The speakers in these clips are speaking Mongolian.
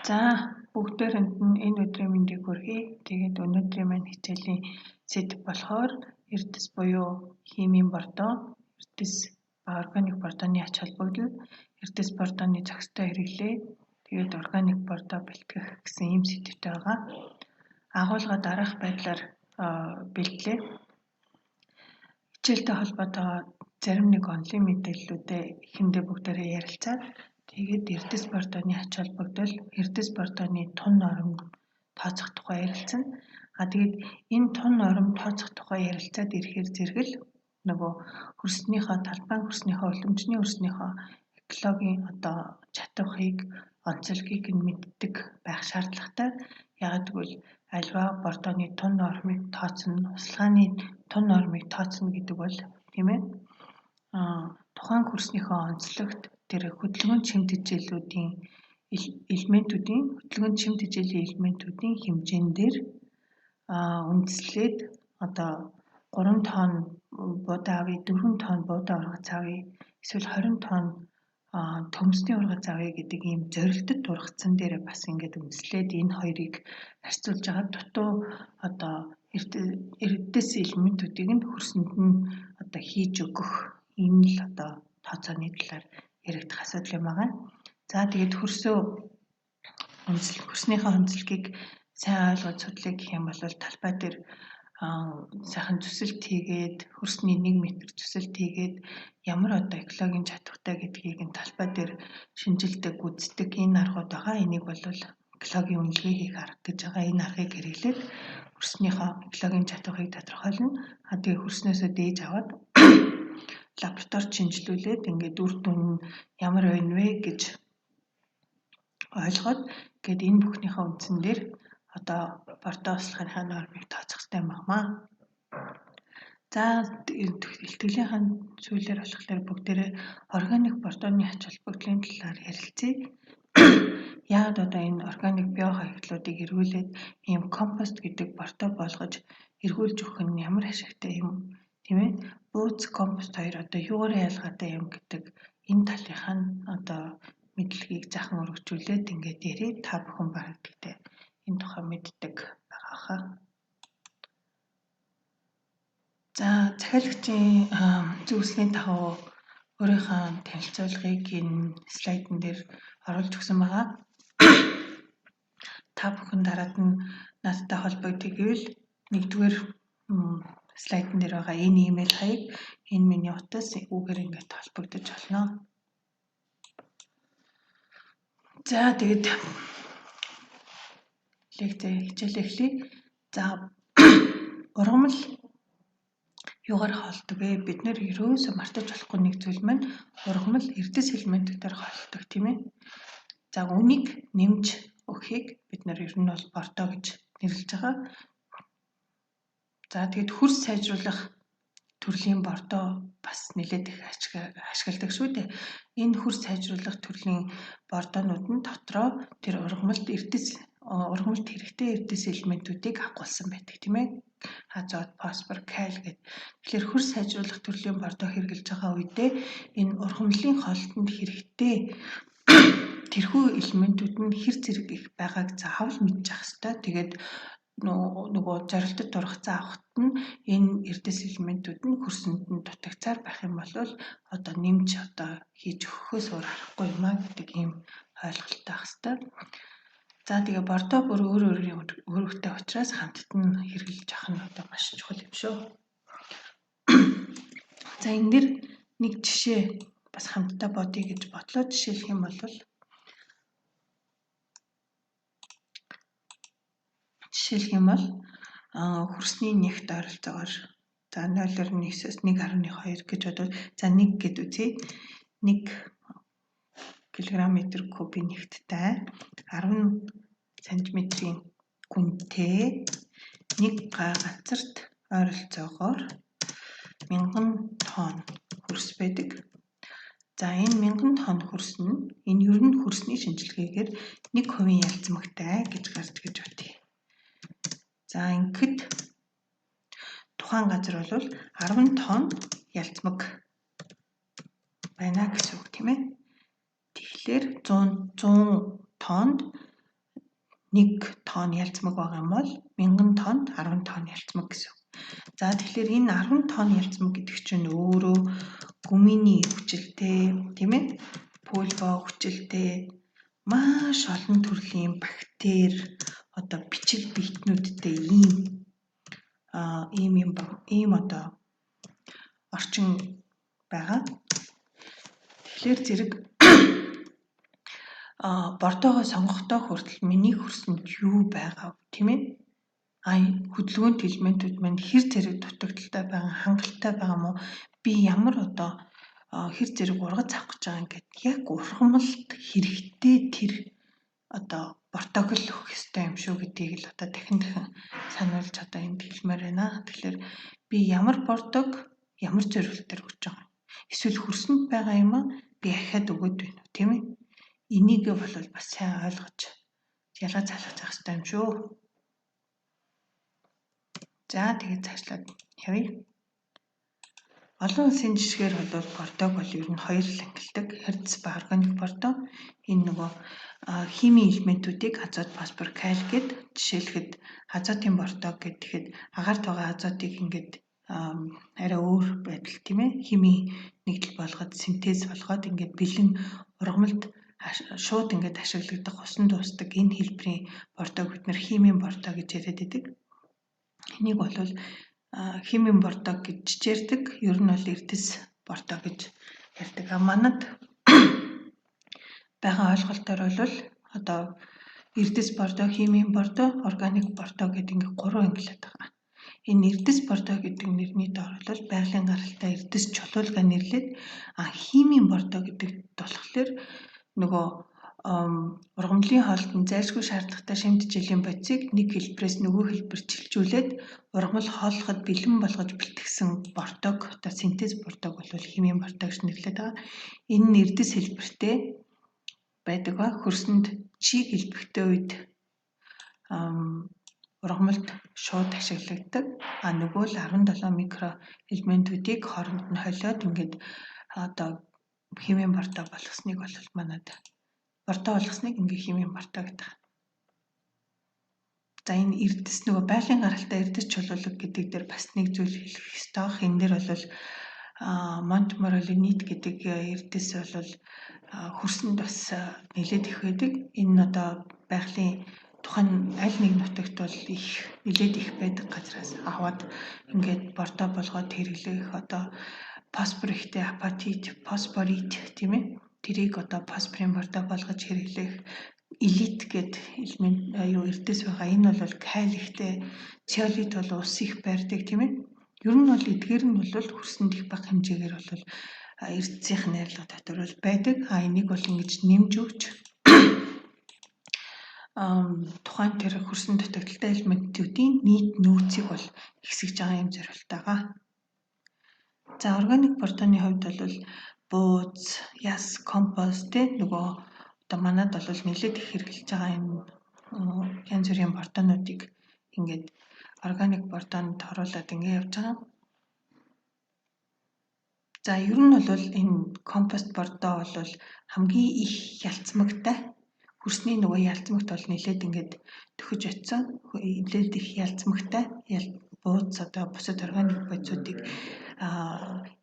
За бүгдээрэнд нь энэ өдрийн мэндийг хүргэе. Тэгээд өнөөдрийн маань хичээлийн сэдв болохоор эрдэс буюу химийн бордоо, эрдэс ба органик бордооны ач холбогдол, эрдэс бордооны зохистой хэрэглээ, тэгээд органик бордоо бэлтгэх гэсэн ийм сэдвтэй байгаа. Агуулга дараах байдлаар бэлтлээ. Хичээлтэй холбоотойгоо зарим нэг онлын мэдээллүүдээ эхэндээ бүгдээрээ ярилцаад тэгээд эрдэс бордооны ач холбогдол, эрдэс бордооны тун норм тооцох тухай ярилцсан. Тэгээд энэ тун норм тооцох тухай ярилцаад ирэхээр зэрэгэл нөгөө хөрснийхөө талбайн хөрснийхөө өлөмчний хөрснийхөө экологийн чадварыг, онцлогийг нь мэддэг байх шаардлагатай. Яг гэвэл альва бордооны тун нормыг тооцно, услагааны тун нормыг тооцно гэдэг бол тийм ээ. Тухайн хөрснийхөө онцлогт тэр хөдөлгөөн чимтгийллийн элементүүдийн хэмжээн дээр үндэслээд 3 тонн буудаа авъя, 4 тонн буудаа ургац авъя, эсвэл 20 тонн төмсний ургац авъя гэдэг ийм зорилтод ургацсан дээр бас ингээд үндэслээд энэ хоёрыг харьцуулж байгаа дутуу эрдэс элементүүдийг нь хөрсөнд нь хийж өгөх ийм л тооцооны талаар яригдах асуудал юм байгаа. За тэгээд хөрснийхөө онцлогийг сайн ойлгож судлаа гэх юм бол талбай дээр сайхан зүсэлт хийгээд хөрсний 1 м зүсэлт хийгээд ямар экологийн чадвартай гэдгийг нь талбай дээр шинжилдэг, үздэг энэ аргууд байгаа. Энийг бол экологийн үнэлгээ хийх арга гэж байгаа. Энэ аргыг хэрэглээд хөрснийхөө экологийн чадварыг тодорхойлно. Тэгээд хөрснөөсөө дээж аваад лабораторид шинжилүүлээд ингээд үр дүн нь ямар байна вэ гэж ойлгоод гээд энэ бүхнийхээ үндсэн дээр бордоо услахынхаа нормыг тооцох хэрэгтэй юм байна. За илтгэлийнхэн зүйлээр болохоор бүгдээрээ органик бордооны ач холбогдлын талаар ярилцъя. Яагаад энэ органик био хаягдлуудыг эргүүлээд ийм компост гэдэг бордоо болгож эргүүлж өгөх нь ямар ашигтай юм, тийм ээ? Бууз компост хоёр юугаар ялгаатай юм гэдэг энэ талынхаа нь мэдлэгийг заахан өргөжүүлээд ингээд ярив. Та бүхэн баг гэхдээ энэ тухай мэддэг байгаа хаа. За захиалагчийн зөвлөсний дагуу өөрийнхөө танилцуулгыг энэ слайдн дээр оруулж өгсөн байгаа. Та бүхэн дараад нь надтай холбогдъё гэвэл 1-р слайдн дээр байгаа энэ имэйл хаяг, энэ миний утас үүгээр ингээд холбогдож болно. За тэгээд хичээлээ эхлэе. За ургамал юугаар холдог вэ? Бид нэр ерөөсөө мартаж болохгүй нэг зүйл маань ургамал эрдэс элементүүдээр холдог, тийм ээ. За үнийг нэмж өгөхийг бид нэр ер нь бол бордоо гэж нэрлэж байгаа. За тэгээд хөрс сайжруулах төрлийн бордоо бас нэлээд их ашигладаг шүү дээ. Энэ хөрс сайжруулах төрлийн бордоонууд нь дотроо тэр ургамалд хэрэгтэй эрдэс элементүүдийг агуулсан байдаг, тийм ээ. Азот, фосфор, калий гэдэг. Тэгэхээр хөрс сайжруулах төрлийн бордоо хэрэглэж байгаа үедээ энэ ургамлын хоолтонд хэрэгтэй тэрхүү элементүүд нь хэр зэрэг их байгааг заавал мэдчих хэвээр. Тэгээд нөгөө зорилтод ургацсан авахт нь энэ эрдэс элементүүд нь хөрсөнд нь дутагцаар байх юм бол нэмж хийж өгөхөөс өөр аргагүй юм а гэдэг ийм ойлголттой байх хэвээр. За тэгээ бордоо бүр өөрөөртэй учраас хамтд нь хэрэглэж авах нь маш чухал юм шүү. За энэ дэр нэг жишээ бас хамтдаа бодъё гэж бодлоо. Жишээлх юм бол хөрсний нэгт ойролцоогоор за 0.9-өөс 1.2 гэж бодвол за 1 гэд үзье. 1 кг/м³ нэгттэй 10 см-ийн гүнтэй 1 га газарт ойролцоогоор 1000 тонн хөрс байдаг. За энэ 1000 тонн хөрс нь энэ ер нь хөрсний шинжилгээгээр 1% ялцмагтай гэж гарч гэж бодъё. За ингээд тухайн газар бол 10 тонн ялцмаг байна гэсэн үг, тийм ээ. Тэгэхээр 100 тоннд 1 тонн ялцмаг байгаа юм бол 1000 тоннд 10 тонн ялцмаг гэсэн. За тэгэхээр энэ 10 тонн ялцмаг гэдэг чинь өөрөө гүмийн хүчилтэй, тийм ээ? Пульво хүчилтэй маш олон төрлийн бактери, одоо бичиг биетнүүдтэй ийм одоо орчин байгаа. Тэгэхээр зэрэг бордоогоо сонгохдоо хүртэл миний хөрсөнд юу байгаа вэ, тийм ээ? Хөдөлгөөнт элементүүд маань хэр зэрэг дутагдaltaй байгаа, хангалттай байгаа мó? Би ямар одоо хэр зэрэг ургац авах гэж байгаа ингээд яг ургамалт хэрэгтэй тэр одоо бортог л өгөх ёстой юм шүү гэдгийг л одоо дахин сануулж одоо энд хэлмээр байна. Тэгэхээр би ямар бортог, ямар зорилгоор өгч байгаа юм? Эсвэл хөрсөнд байгаа юм аа би ахиад өгöd байна уу, тийм ээ? Энийг бол бас сайн ойлгож ялгаа залгаж авах хэрэгтэй юм шүү. За тэгээд цаашлаад явъя. Олон улсын жишгээр бол бордог бол ер нь хоёр л ангилдаг. Херц ба органик бордог. Энэ нөгөө химийн элементүүдийг азот, фосфор, калий гэд жишээлэхэд азотын бордог гэхэд агаарт байгаа азотыг ингээд арай өөр байдал, тийм ээ? Химийн нэгдэл болгоод синтез болгоод ингээд бэлэн ургамалд шууд ингээд ашиглагдах усан дуустдаг энэ хэлбэрийн бордог бид нар химийн бордог гэж яриад байдаг. Энийг бол химийн бордог гэж жишээрдэг. Ер нь бол эрдэс бордог гэж ярьдаг. Манад байгаа ойлголтоор бол одоо эрдэс бордог, химийн бордог, органик бордог гэдэг ингээд 3 ангилаад байгаа. Энэ эрдэс бордог гэдэг нэрний доор бол байгалийн гаралтай эрдэс чулуулга нэрлээд химийн бордог гэдэг болохоор нөгөө ургамлын хоолтод зайлшгүй шаардлагатай шимт жилийн бодисыг нэг хэлбэрээс нөгөө хэлбэр чилжүүлээд ургамал хооллоход бэлэн болгож бэлтгэсэн бордог, одоо синтез бордог бол химийн бордог гэж нэрлэдэг байгаа. Энэ нь эрдэс хэлбэртэй байдаг ба хөрсөнд чиг хэлбэгтэй үед ургамалд шууд ашиглагддаг. Нөгөө л 17 микро элементүүдийг хооронд нь холиод ингээд одоо химийн бордог болгосныг бол манад бордог болгосныг ингээ химийн бордог гэдэг. За энэ эрдэс нөгөө байгалийн гаралтай эрдэс чулуулга гэдэг дээр бас нэг зүйл хэлэх ёстой. Энэ дээр бол монтмориллонит гэдэг эрдэс бол хөрсөнд бас нэлээд их байдаг. Энэ одоо байгалийн тухайн аль нэг нутагт бол нэлээд их байдаг газраас аваад ингээд бордог болгоод хэрэглэх одоо фосфор ихтэй апатит, фосфорит тийм ээ? Тэрийг одоо фосфорын бордог болгож хэрэглэх элит гэд элемент эрдэс байгаа. Энэ бол калийхтэй, циолит бол ус их барьдаг тийм ээ. Ер нь бол эдгээр нь бол хөрсөнд их бага хэмжээгээр бол эрдэсийн найрлага дотор бол байдаг. Энийг бол ингэж нэмж өгч тухайн тэр хөрсөн дутагдaltaй элементүүдийн нийт нөөцийг бол ихсэж байгаа юм зорилтойгоо. За органик бордоны хувьд бол бууз, яс, компост нөгөө одоо манад бол нэлээд их хэрэгжилж байгаа энэ янз бүрийн бордонуудыг ингээд органик бордонд оруулаад ингээд явж байгаа. За ер нь бол энэ компост бордоо бол хамгийн их ялцмагтай хөрсний нөгөө ялцмагт бол нэлээд ингээд төхөж очсон. Нэлээд их ялцмагтай бууз одоо бусад органик бодисуудыг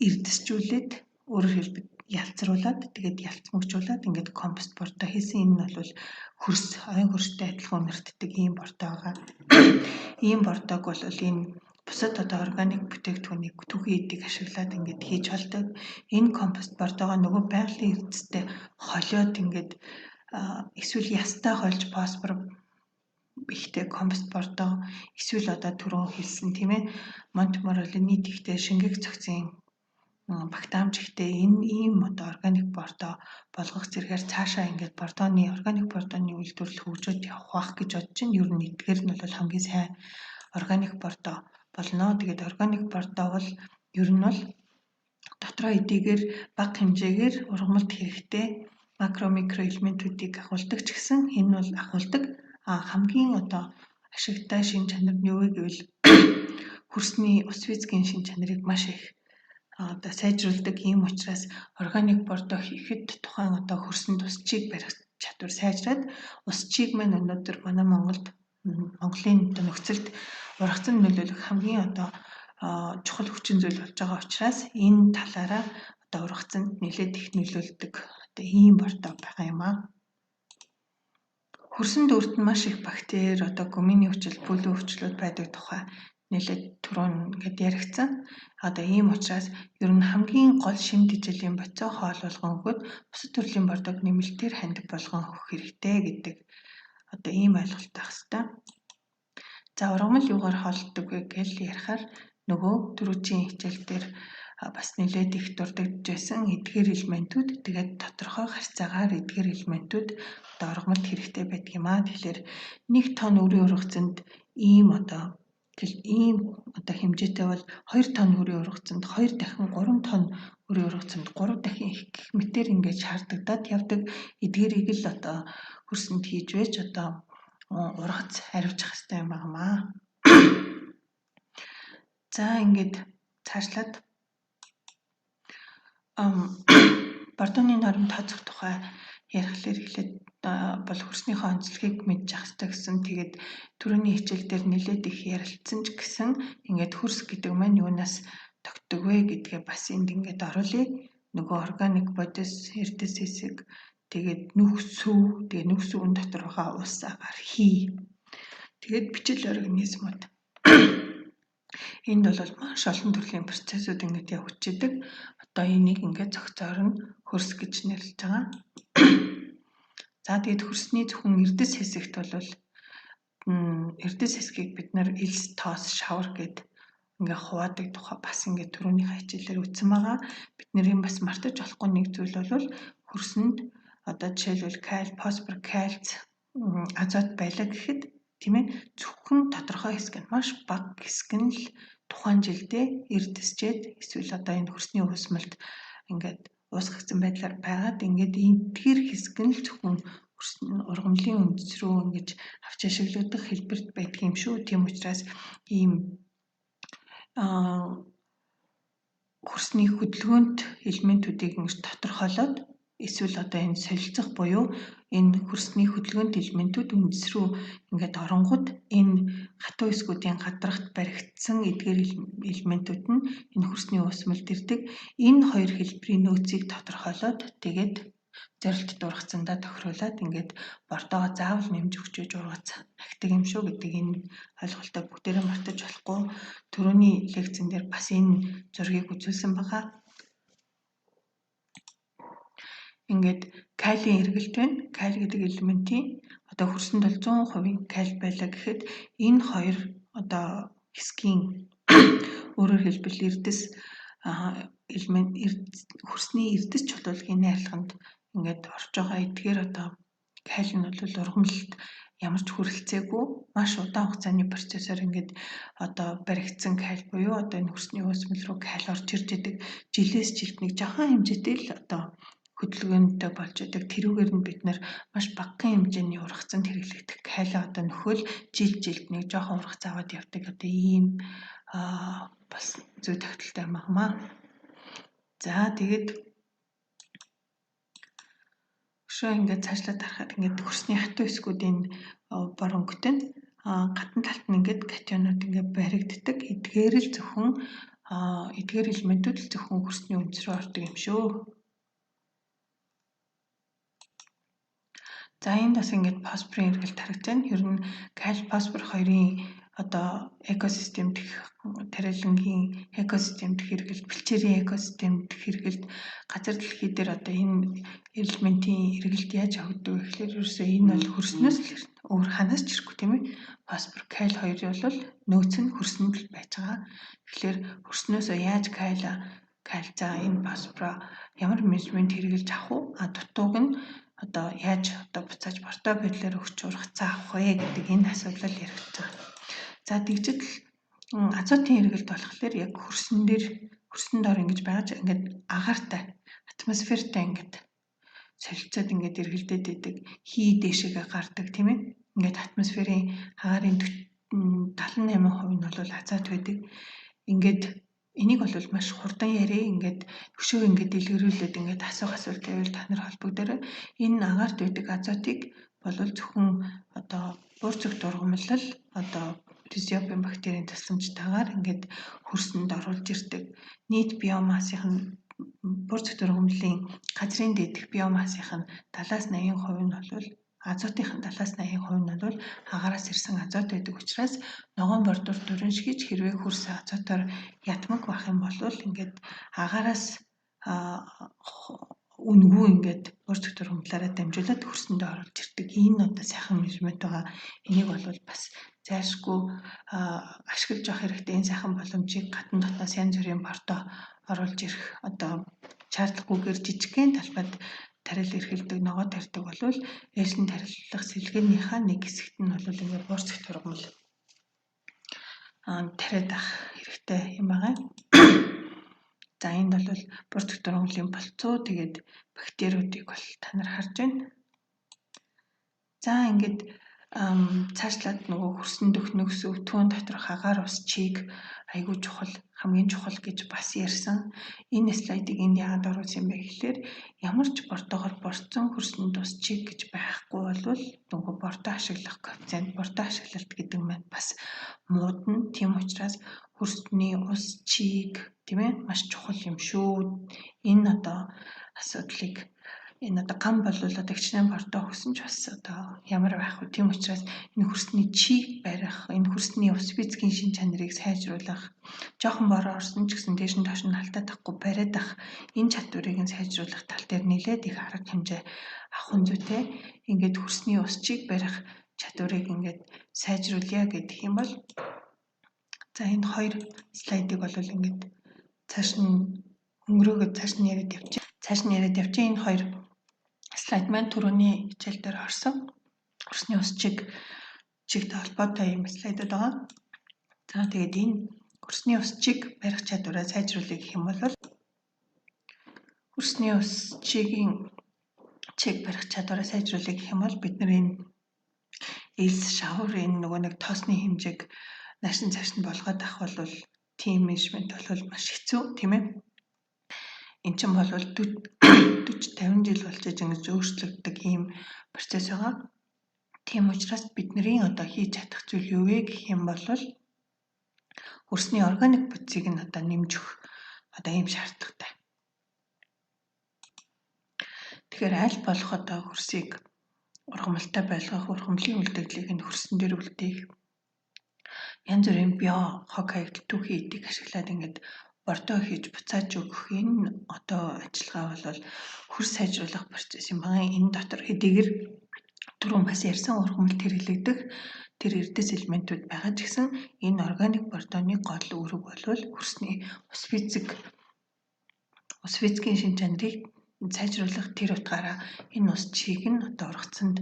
эрдэсжүүлээд өөрөөр хэлбэл ялцруулаад тэгээд ялцмагжуулаад ингээд компост бордоо хийсэн. Энэ нь бол ойн хөрстэй адилхан үнэртдэг ийм бордоо байгаа. Ийм бордог бол энэ бусад одоо органик бүтээгдэхүүнийг түүхий эдийг ашиглаад ингээд хийж болдог. Энэ компост бордоогоо нөгөө байгалийн эрдэстэй холиод ингээд эсвэл ястай хольж фосфор ихтэй компост бордоо эсвэл одоо түрүүн хэлсэн тийм ээ монтмориллонит ихтэй шингэг цогцын бактамж ихтэй энэ ийм одоо органик бордоо болгох зэрэгээр цаашаа ингээд органик бордооны үйлдвэрлэл хөгжөөд явах байх гэж бодож байна. Ер нь эдгээр нь бол хамгийн сайн органик бордоо болно. Тэгээд органик бордоо бол ер нь бол дотроо эдийгээр бага хэмжээгээр ургамалд хэрэгтэй макро микро элементүүдийг агуулдаг ч гэсэн энэ бол агуулдаг хамгийн одоо ашигтай шин чанар нь юу вэ гэвэл хөрсний ус физикийн шин чанарыг маш их одоо сайжруулдаг. Ийм учраас органик бордоо хийхэд тухайн одоо хөрсөнд ус чиг барих чадвар сайжраад усчийг маань өнөөдөр манай Монголын нөхцөлд ургацсан нөлөөлөх хамгийн чухал хүчин зүйл болж байгаа учраас энэ талаараа ургацсанд нэлээд их нөлөөлдөг ийм бордоо байгаа юм аа. Хөрсөн дүүрт нь маш их бактери, гүмийн хүчил, бүлээн өвчлүүд байдаг тухай нэлээд түрүүн ингээд яригдсан. Ийм учраас ер нь хамгийн гол шимт ижлийн боцоо хоол болгон өгөөд бусад төрлийн бордог нэмэлтээр хандив болгон өгөх хэрэгтэй гэдэг ийм ойлголт байх хэрэгтэй. За ургамал юугаар хооллдог вэ гэж ярихаар нөгөө түрүүчийн хичээл дээр бас нэлээд их дурддагдж байсан эдгээр элементүүд тэгээд тодорхой харьцаагаар эдгээр элементүүд ургамалд хэрэгтэй байдаг юм аа. Тэгэхээр 1 тонн өрийн ургацсанд ийм хэмжээтэй бол 2 тонн өрийн ургацсанд 2 дахин 3 тонн өрийн ургацсанд 3 дахин их гэх мэтээр ингэж шаардагдаад явдаг. Эдгээрийг л хөрсөнд хийж байж ургац хариуцах хэрэгтэй юм байна. За ингээд цаашлаад бордооны норм тооцох тухай ярихлаар эхлээд бол хөрснийхөө онцлогийг мэдж авах хэрэгтэй гэсэн. Тэгээд түрүүний хичээл дээр нэлээд их ярилцсан ч гэсэн ингээд хөрс гэдэг маань юунаас тогтдог вэ гэдгээ бас энд ингээд оруулъя. Нөгөө органик бодис, эрдэс хэсэг, тэгээд нүх сүв, тэгээд нүх сүвэн дотор байгаа ус, агаар, хий. Тэгээд бичил организмууд. Энд бол маш олон төрлийн процессыг ингээд явагддаг. Энийг ингээд зохицоор нь хөрс гэж нэрлэж байгаа. За тэгээд хөрсний зөвхөн эрдэс хэсэгт бол эрдэс хэсгийг бид нар элс, тоос, шавар гэд ингээ хуваадаг тухай бас ингээ түрүүний хичээлээр үзсэн байгаа. Бид нэрийн бас мартаж болохгүй нэг зүйл бол хөрсөнд жишээлбэл каль, фосфор, кальц, азот байлаа гэхэд тийм ээ зөвхөн тодорхой хэсэг нь маш бага хэсэг нь л тухайн жилдээ эрдэсчээд эсвэл энэ хөрсний уусмалд ингээд уусгагдсан байдлаар байгаад ингээд эдгээр хэсэг нь л зөвхөн ургамлын үндэс рүү ингэж авч ашиглагдах хэлбэрт байдаг юм шүү. Тийм учраас ийм хөрсний хөдөлгөөнт элементүүдийг ингэж тодорхойлоод эсвэл энэ солилцох буюу энэ хөрсний хөдөлгөөнт элементүүд үндэс рүү ингээд оронгууд энэ хатуу хэсгүүдийн гадрагт баригдсан эдгээр элементүүд нь энэ хөрсний уусмалд ирдэг. Энэ хоёр хэлбэрийн нөөцийг тодорхойлоод тэгээд зорилттой ургацсандаа тохируулаад ингээд бордоо заавал нэмж өгчөөж ургац ахдаг юм шүү гэдэг энэ ойлголтоо бүгдээрээ мартаж болохгүй. Түрүүний лекцэн дээр бас энэ зургийг үзүүлсэн байгаа. Ингээд калиен эргэлт байна. Калий гэдэг элементийн хөрсөнд бол 100% калий байлаа гэхэд энэ хоёр хэсгийн өөрөөр хэлбэл эрдэс элемент хөрсний эрдэс чулуулгын найрлаганд ингээд орж байгаа. Эдгээр калий нь бол ургамлалд ямар ч хүрэлцээгүй маш удаан хугацааны процессор ингээд баригдсан калий буюу энэ хөрсний уусмал руу калий орж ирж идэг. Жилээс жилд нэг жоохон хэмжээтэй л хөдөлгөөнтэй болж идэг. Тэрүүгээр нь бид нар маш багахан хэмжээний ургацсанд хэрэглэгдэх калий нөхөл жилд нэг жоохон ургац аваад явдаг. Ийм бас зүй тогтолтой юм аа. За тэгээд ингээд цаашлаад харахад ингээд хөрсний хатуу хэсгүүдийн бор өнгөтөнд гадна талд нь ингээд катионууд ингээд баригддаг. Эдгээр элементүүд л зөвхөн хөрсний үндэс рүү ордог юм шүү. За энд бас ингээд фосфорын эргэлт харагдаж байна. Ер нь калий, фосфор хоёрын экосистемд тариалангийн экосистемд хэрэгэлт, бэлчээрийн экосистемд хэрэгэлт газар дэлхий дээр энэ элементийн хэрэгэлт яаж явагддаг вэ гэхээр ерөөсөө энэ бол хөрснөөс л өөр ханаас ч ирэхгүй тийм ээ. Фосфор, калий хоёрын бол нөөц нь хөрсөнд л байж байгаа. Тэгэхээр хөрснөөсөө яаж калий за энэ фосфоро ямар менежмент хэрэгжилж авах вэ? Дутууг нь яаж буцааж бордоо байдлаар өгч ургацаа авах вэ гэдэг энэ асуудал яригдж байгаа. За тэгжэл азотын хэрэгэлт болохоор яг хөрсөн доор ингэж байгаа ч ингээд агаартай атмосфертай ингээд солилцоод ингээд эргэлдээд идэг. Хий дээшээгээ гардаг тийм ээ. Ингээд атмосферын агаарын 78% нь бол азот байдаг. Ингээд Энийг бол маш хурдан яриа ингээд өшөө ингээд дэлгэрүүлээд ингээд асуулт тавиул та нар холбогдорой. Энэ агаарт байдаг азотыг бол зөвхөн одоо буурцэг дургамлал одоо ризобиум бактерийн тусламжтайгаар ингээд хөрсөнд оруулж ирдэг. Нийт биомассын буурцэг дургамлын газрын дээдх биомассын 70-80% нь бол азотын 70-80% нь бол агаараас ирсэн азот байдаг учраас ногоон бордуур дүрэншгийч хэрвээ хөрс азотоор ятмаг байх юм бол ингээд агаараас үнгүй ингээд буурцэг дургамлаараа дамжуулаад хөрсөндөө оруулж ирдэг. Энэ одоо сайхан менежмент байгаа. Энийг бол бас зайлшгүй ашиглаж явах хэрэгтэй. Энэ сайхан боломжийг гадна дотоос янз бүрийн бордоо оруулж ирэх одоо шаардлагагүйгээр жижигхэн талбайд тарил эрхэлдэг, ногоо тарьдаг бол ээлжин тарилах сэлгээнийхээ нэг хэсэгт нь бол ингээд буурцэг дургамал тариад авах хэрэгтэй юм байгаа. За энд бол буурцэг дургамлын болцоо тэгээд бактериудыг бол та нар харж байна. За ингээд цаашлаад нөгөө хөрсөнд өгнөгс өвтгөн доторх агаар ус чийг айгүй чухал, хамгийн чухал гэж бас ярьсан. Энэ слайдыг энд яагаад оруулсан юм бэ гэхээр ямар ч бордоогоор борцсон хөрсөнд ус чийг гэж байхгүй бол нөгөө бордоо ашиглах коэффициент, бордоо ашиглалт гэдэг нь бас муудна. Тийм учраас хөрсний ус чийг тийм ээ маш чухал юм шүү. Энэ одоо асуудлыг энэ одоо гам бол одоо гिचнээ бордоо өгсөн ч бас одоо ямар байх вэ? Тийм учраас энэ хөрсний чийг барих, энэ хөрсний ус физикийн шин чанарыг сайжруулах, жоохон бороо орсон ч гэсэн дээш нь доош нь халтаа тахгүй бариад ах энэ чадварыг нь сайжруулах тал дээр нэлээд их арга хэмжээ авах нь зүйтэй. Ингээд хөрсний ус чийг барих чадварыг ингээд сайжруулъя гэдэг юм бол за энэ хоёр слайдыг бол ингээд цааш нь өнгөрөөгөө цааш нь яриад явчих. Энэ хоёр слайд маань түрүүний хичээл дээр орсон хөрсний ус чигтэй холбоотой юм слайдууд байгаа. За тэгээд энэ хөрсний ус чиг барих чадвараа сайжруулах гэх юм бол хөрсний ус чигийн чиг барих чадвараа сайжруулах гэх юм бол бид нар энэ элс шавар энэ нөгөө нэг тоосны хэмжээг наашин цааш нь болгоод авах бол тим менежмент бол маш хэцүү тийм ээ. Энд чинь бол 40-50 жил болж ингэж өөрчлөгддөг ийм процесс байгаа. Тийм учраас бидний одоо хийж чадах зүйл юу вэ гэх юм бол хөрсний органик бодисыг нь одоо нэмж өгөх одоо ийм шаардлагатай. Тэгэхээр аль болох одоо хөрсийг ургамалтай байлгах, ургамлын үлдэгдлийг нь хөрсөн дээр үлдээх янз бүрийн био хог хаягдл түүхий эдийг ашиглаад ингээд бордоо хийж буцааж өгөх энэ одоо ажиллагаа бол хөрс сайжруулах процесс юм байна. Энэ дотор хэдийгээр түрүүн бас ярьсан ургамалд хэрэглэгдэх тэр эрдэс элементүүд байгаа ч гэсэн энэ органик бордооны гол үүрэг бол хөрсний ус физикийн шин чанарыг сайжруулах тэр утгаараа энэ ус чийг нь одоо ургацсанд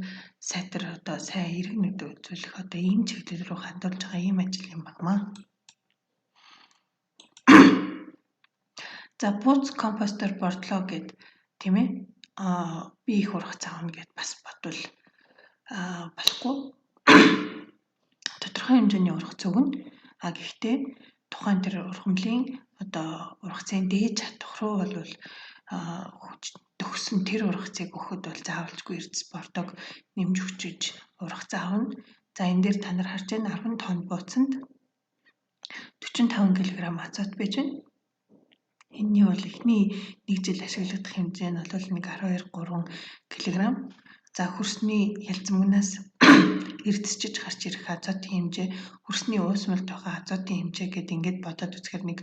сайтар одоо сайн иргэнүүд үзүүлэх одоо ийм чиглэл рүү хандуулж байгаа ийм ажил юм байна. За бууз компостер бордлоо гэд тийм ээ би их ургац аавна гэд бас бодвол болохгүй. Тодорхой хэмжээний ургац өгнө. Гэхдээ тухайн тэр ургамлын одоо ургацын дээд чадвар руу бол төгсөн тэр ургацыг өгөхөд бол заавалжгүй эрдэс бордоог нэмж өчөж ургац аавна. За энэ дээр та нар харж байна 10 тонн бууцанд 45 кг азот байж байна. Энэний бол эхний нэг жил ашиглагдах хэмжээ нь бол нэг 12-3 кг. За хөрсний ялцмагнаас эрдэсчиж гарч ирэх азотын хэмжээ, хөрсний уусмалд байгаа азотын хэмжээ гэдээ ингээд бодоод үзэхээр нэг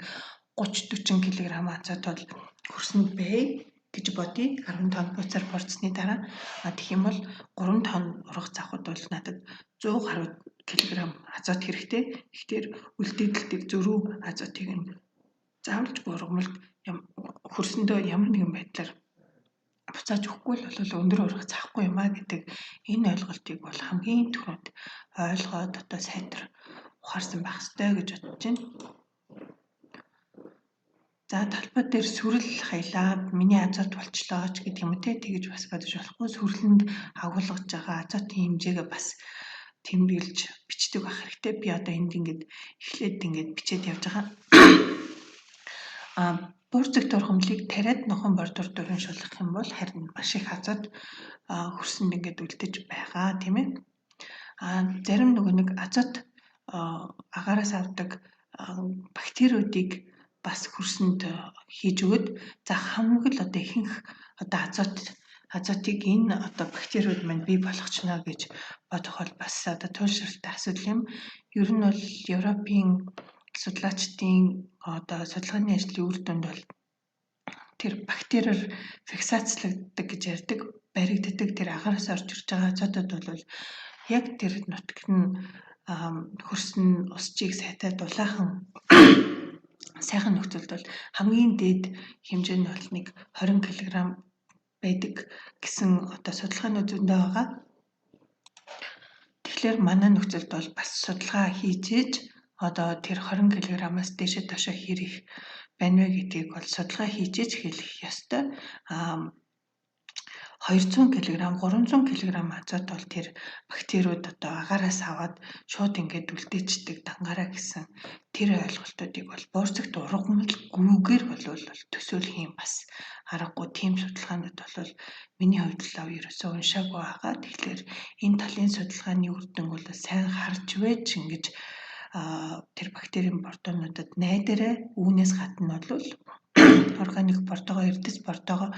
30-40 кг азот бол хөрсөнд бай гэж бодъё. 10 тонн бууцаар борцсны дараа. Тэгэх юм бол 3 тонн ургац авахд бол надад 100 гаруй кг азот хэрэгтэй. Тэгэхээр үлдээдэлтийг зөрүү азотыг нь заавалжгүй ургамалд хөрсөндөө ямар нэгэн байдлаар буцааж өгөхгүй бол өндөр ургац авахгүй юм а гэдэг энэ ойлголтыг бол хамгийн түрүүнд ойлгоод одоо сайтар ухаарсан байх ёстой гэж бодож байна. За талбай дээр сүрэл хаялаа миний азот болчлоо ч гэдэг юм те тэгэж бас бодож болохгүй. Сүрлэнд агуулгаж байгаа азотын хэмжээгээ бас тэмдэглэж бичдэг байх хэрэгтэй. Би одоо энд ингээд эхлээд ингээд бичээд явж байгаа. Буурцэгт ургамлыг тариад нохон бордор дуриншуулах юм бол харин маш их азот хөрсөнд ингээд үлдэж байгаа тийм ээ. Зарим нэг азот агаараас авдаг бактериудыг бас хөрсөнд хийж өгöd за хамаг л одоо ихэнх одоо азотыг энэ одоо бактериуд маань бий болгочно гэж бодох бол бас одоо туйлшралтай асуудал юм. Ер нь бол Европын судлаачдын одоо судалгааны ажлын үр дүнд бол тэр бактериор фиксацлагддаг гэж ярьдаг, баригддаг тэр агаараас орж ирж байгаа азотууд бол яг тэр нутагт нь хөрсөн усчийг сайтай дулаахан сайхан нөхцөлд бол хамгийн дээд хэмжээ нь бол нэг 20 кг байдаг гэсэн одоо судалгаанууд зөндөө байгаа. Тэгэхээр манай нөхцөлд бол бас судалгаа хийж одоо тэр 20 кг-аас дээшээ дошоо хэр их байна вэ гэдгийг бол судалгаа хийж хэлэх ёстой. 200 кг, 300 кг азот бол тэр бактериуд одоо агаараас аваад шууд ингээд үлдээчдэг дангаараа гэсэн тэр ойлголтуудыг бол буурцэгт ургамалгүйгээр бол төсөөлөх юм бас аргагүй тийм судалгаанууд бол миний хувьд л ерөөсөө уншаагүй байгаа. Тэгэхээр энэ талын судалгааны үр дүн бол сайн харж байж ингэж тэр бактерийн бордоонуудад найдаарай. Үүнээс гадна бол органик бордоогоо, эрдэс бордоогоо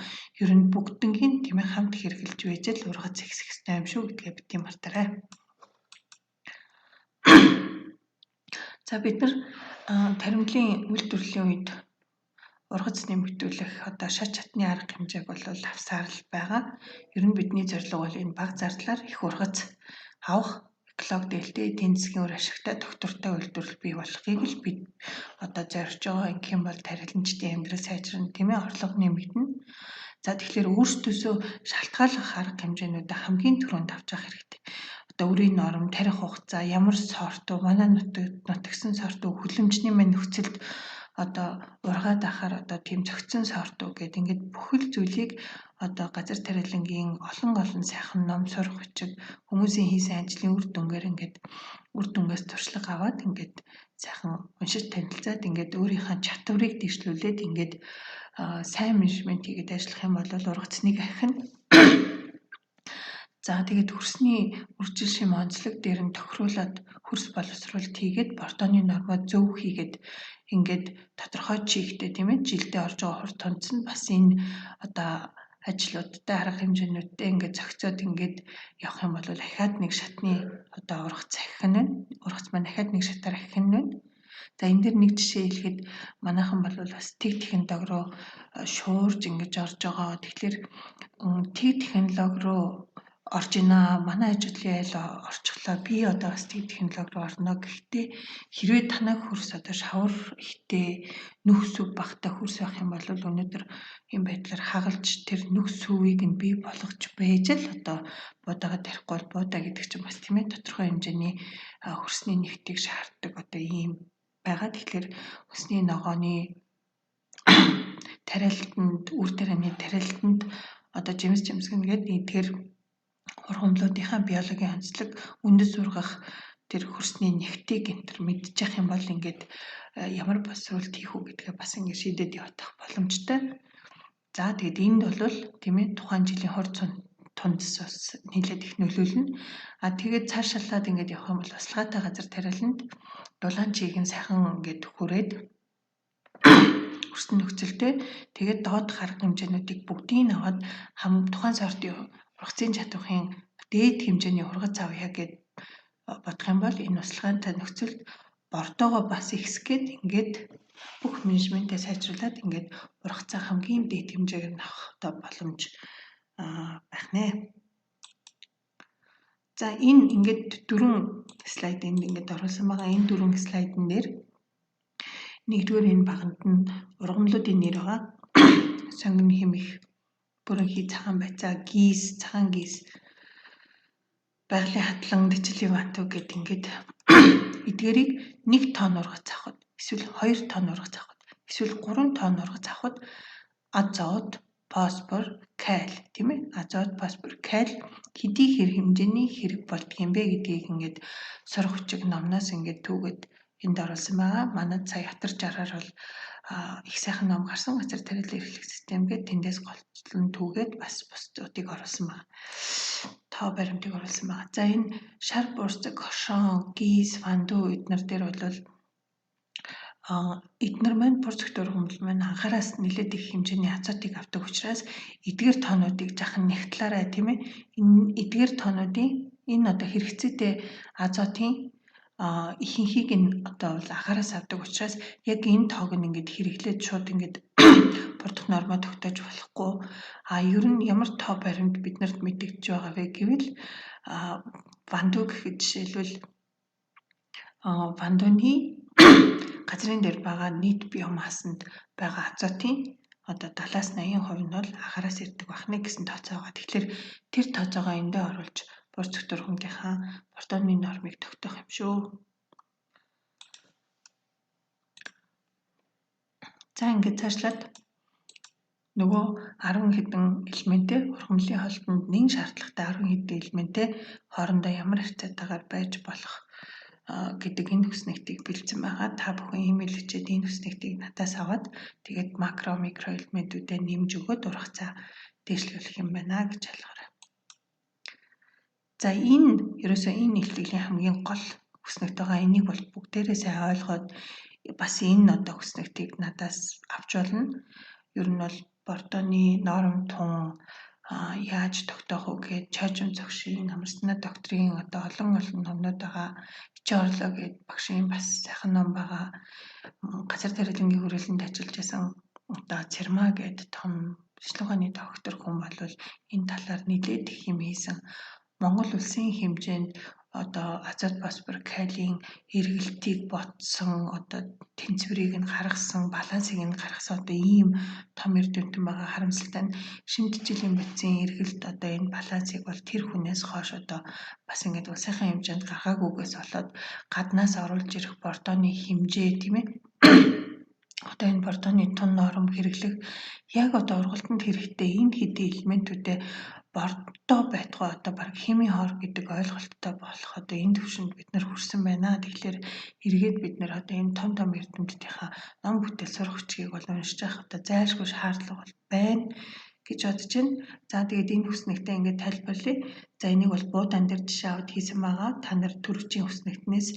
ер нь бүгднгийн тийм ээ хамт хэрэгжилж байж л ургац ихсэх ёстой юм шүү гэдгээ бити мартаарай. За бид нар таримтлын үйлдвэрлэлийн үед ургац нэмэгдүүлэх одоо шат чатны арга хэмжээг бол авсаар л байгаа. Ер нь бидний зорилго бол энэ бага зардлаар их ургац авах эколог дээлтэй эдийн засгийн үр ашигтай доктортой үйлдвэрлэл бий болохыг л бид одоо зорж байгаа. Ингэх юм бол тархиламжтын амьдрал сайжрна, тийм ээ, орлого нэмэгдэнэ. За тэгэхээр өөрсдөөсөө шалтгааллах арга хэмжээнүүдээ хамгийн түрүүнд авч явах хэрэгтэй. Одоо үрийн норм, тарих хугацаа, ямар сорт уу, манай нутагсан сорт уу, хүлэмжний маань нөхцөлд одоо ургаад ахаар одоо тийм зөгцсөн сорт уу гэд ингээд бүхэл зүйлийг одоо газар тариалангийн олон сайхан ном сурах бичиг хүмүүсийн хийсэн ажлын үр дүнгээр ингээд үр дүнгээс туршлага аваад ингээд сайхан уншиж танилцаад ингээд өөрийнхөө чадварыг дэвшлүүлээд ингээд сайн менежмент хийгээд ажиллах юм бол ургацныг ахин. За тэгээд хөрсний үржил шим онцлог дээр нь тохируулаад хөрс боловсруулалт хийгээд бордооны нормоо зөв хийгээд ингээд тодорхой чигтэй тийм ээ жилдээ орж байгаа хурд тунц нь бас энэ одоо ажлуудтай арга хэмжээнүүдтэй ингээд зохицоод ингээд явах юм бол ахаад нэг шатны одоо ургац ахих нь байна. Ургац маань ахаад нэг шатаар ахих нь байна. За энэ дэр нэг жишээ хэлэхэд манайхан бол бас тэг технологи руу шуурж ингэж орж байгаа. Тэгэхээр тэг технологи руу орж ийна. Манай ажлын айл орчихлоо. Би одоо бас тэг технологи руу орно. Гэхдээ хэрвээ танай хөрс одоо шавар ихтэй нүх сүв багтай хөрс байх юм бол өнөөдөр энэ байдлаар хагалж тэр нүх сүвийг нь бий болгож байж л одоо буудаага тарихгүй бол буудаа гэдэг чинь бас тийм ээ тодорхой хэмжээний хөрсний нэгтийг шаарддаг одоо ийм байгаа. Тэгэхээр хөрсний ногооны тариалтанд, үр тарианы тариалтанд одоо жимсгэн гэдэг эдгээр ургамлуудынхаа биологийн онцлог үндэс сургах тэр хөрсний нэгтийг энтер мэдчих юм бол ингээд ямар боловсруулалт хийх үү гэдгээ бас ингээд шийдээд явах боломжтой. За тэгээд энд бол тийм ээ тухайн жилийн хор тунц бас нэлээд их нөлөөлнө. Тэгээд цаашаалаад ингээд явах юм бол баслагаатай газар тариаланд дулаан чийг нь сайхан ингээд хүрээд хөрсөн нөхцөлтэй тэгээд доодох арга хэмжээнүүдийг бүгдийг нь аваад тухайн сортын ургацын чадварын дээд хэмжээний ургац авъя гэд бодох юм бол энэ баслагаатай нөхцөлд бордоогоо бас ихсгээд ингээд бүх менежментээ сайжруулад ингээд ургацаа хамгийн дээд хэмжээгээр нь авах боломж байх нэ. За энэ ингээд 4 слайд энд ингээд оруулсан байгаа. Энэ 4 слайдн дээр нэгдүгээр энэ баганд нь ургамлуудын нэр байгаа. Сонгон хэмэх, бүрэнхий цагаан байцаа, гис, цагаан гис, байгалийн хадлан, дижлийн вантуу гэд ингээд эдгээрийг 1 тонн ургац авахд, эсвэл 2 тонн ургац авахд, эсвэл 3 тонн ургац авахд азот, фосфор, каль тийм ээ азот, фосфор, каль хэдий хэмжээний хэрэг болдго юм бэ гэдгийг ингээд сурах хүчиг номноос ингээд түүгээд энд оруулсан байгаа. Манайд сая хатар жаргаар бол их сайхан ном гарсан газар тариалан эрхлэх систем гээд тэндээс голтлон түүгээд бас бусдуудыг оруулсан байна. Тоо баримтыг оруулсан байна. За энэ шар буурцаг, хошон, гис, фанду эднэр дээр бол эднэр маань бур зөвтөр хүмүүл маань анхаараас нэлээд их хэмжээний азотыг авдаг учраас эдгээр тоонуудыг жахан нэгтлаарай тийм ээ. Энэ эдгээр тоонуудын энэ одоо хэрэгцээтэй азотын ихэнхийг нь одоо бол агаараас авдаг учраас яг энэ тоог нь ингээд хэрэглээд шууд ингээд бурдах нормоо тогтоож болохгүй. Ер нь ямар тоо баримт биднэрт мэдэгдэж байгаа вэ гэвэл ванду гэхэд жишээлбэл вандуны газрын дээр байгаа нийт биомассанд байгаа азотын одоо 70-80% нь бол агаараас ирдэг байна гэсэн тооцоо байгаа. Тэгэхээр тэр тооцоогоо эндээ оруулж бур зөвтөр хүмүүнийхээ Бортооны нормыг тогтоох юм шүү. За ингээд цаашлаад нөгөө 10 хэдэн элементтэй ургамлын холбоонд нэг шаардлагатай 10 хэдэн элементтэй хоорондоо ямар харьцаатайгаар байж болох гэдэг энэ хүснэгтийг бэлдсэн байгаа. Та бүхэн имэйл хийчээд энэ хүснэгтийг надаас аваад тэгээд макро микро элементүүдэд нэмж өгөөд ургацаа дээшлүүлэх юм байна гэж ойлгоорой. За энэ ерөөсөө энэ илтгэлийн хамгийн гол хүснэгт байгаа. Энийг бол бүгдээрээ сайн ойлгоод бас энэ одоо хүснэгтийг надаас авч болно. Ер нь бол Бортооны норм тун яаж тогтоох вэ гэж Чожим цогшийн намарснаа доктрийн одоо олон номнууд байгаа. Ичи орлоо гэдэг багшийн бас сайхан ном байгаа. Газар тариалангийн хүрээлэнд ажиллаж байсан одоо Цэрма гэдэг том бичлэгний доктор хүн бол энэ талаар нэлээд их юм хийсэн. Монгол улсын хэмжээнд одоо азот, фосфор, калийн эргэлтийг ботсон одоо тэнцвэрийг нь гаргасан, балансыг нь гаргасан одоо ийм том эрдэмтэн байгаа. Харамсалтай нь Шинэ Жилийн бодисын эргэлт одоо энэ балансыг бол тэр хүнээс хойш одоо бас ингээд улсынхаа хэмжээнд гаргаагүйгээс болоод гаднаас оруулж ирэх Бортооны хэмжээ тийм ээ. Одоо энэ Бортооны тун норм хэрэглэх яг одоо ургалтанд хэрэгтэй энэ хэдийн элементүүдэд Бортоо байтугай одоо баг химийн хор гэдэг ойлголттой болох одоо энэ төвшөнд бид нар хүрсэн байна. Тэгэхээр эргээд бид нар одоо энэ том эрдэмтдийнхаа ном бүтээл сурах хүчийг бол уншиж явах одоо зайлшгүй шаардлага бол байна гэж бодож байна. За тэгээд энэ хүснэгтээ ингээд тайлбарлая. За энийг бол буудаан дээр жишээ аваад хийсэн байгаа. Та нар төрөвчийн хүснэгтнээс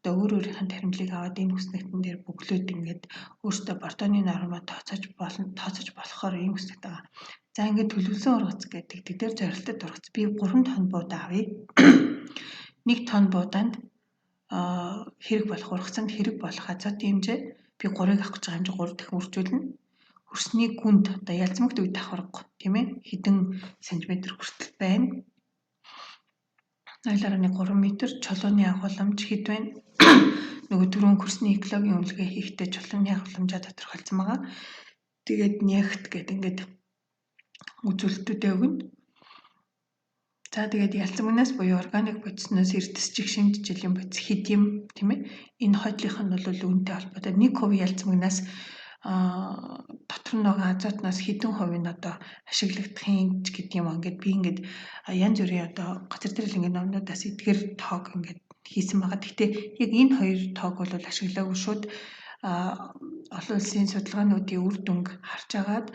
одоо өөрийнхөө таримлыг аваад энэ хүснэгтэн дээр бөглөөд ингээд өөртөө Бортооны нормоо тооцож болохоор ийм хүснэгт байгаа. За ингээд төлөвлөсөн ургац гэдэг дээр зорилттой ургац. Би 3 тонн буудаа авъя. 1 тонн буудаанд хэрэг болох ургацанд хэрэг болох азотын хэмжээ би 3-ыг авах гэж байгаа хэмжээ 3 дахин үржүүлнэ. Хөрсний гүнд одоо ялзмагт үе давхарга тийм ээ хэдэн сантиметр хүртэл байна. 0.3 м чулууны агуулмж хэд байна? Нөгөө түрүүн хөрсний экологийн үнэлгээ хийхдээ чулууны агуулмжаа тодорхойлсон байгаа. Тэгээд нягт гэдэг ингээд үзүүлэлтүүдээ өгнө. За тэгээд ялцмагнаас буюу органик бодисноос эрдэсчих Шинэ Жилийн бодис хэд юм тийм ээ. Энэ хойдлынх нь бол үүнтэй холбоотой 1% ялцмагнаас дотор нь байгаа азотноос хэдэн хувь нь одоо ашиглагдахын гэдэг юм. Ингээд би ингээд янз бүрийн одоо газар тариалангийн номнуудаас эдгээр тоог ингээд хийсэн байгаа. Гэхдээ яг энэ хоёр тоог бол ашиглаагүй шууд олон улсын судалгаануудын үр дүнг харж агаад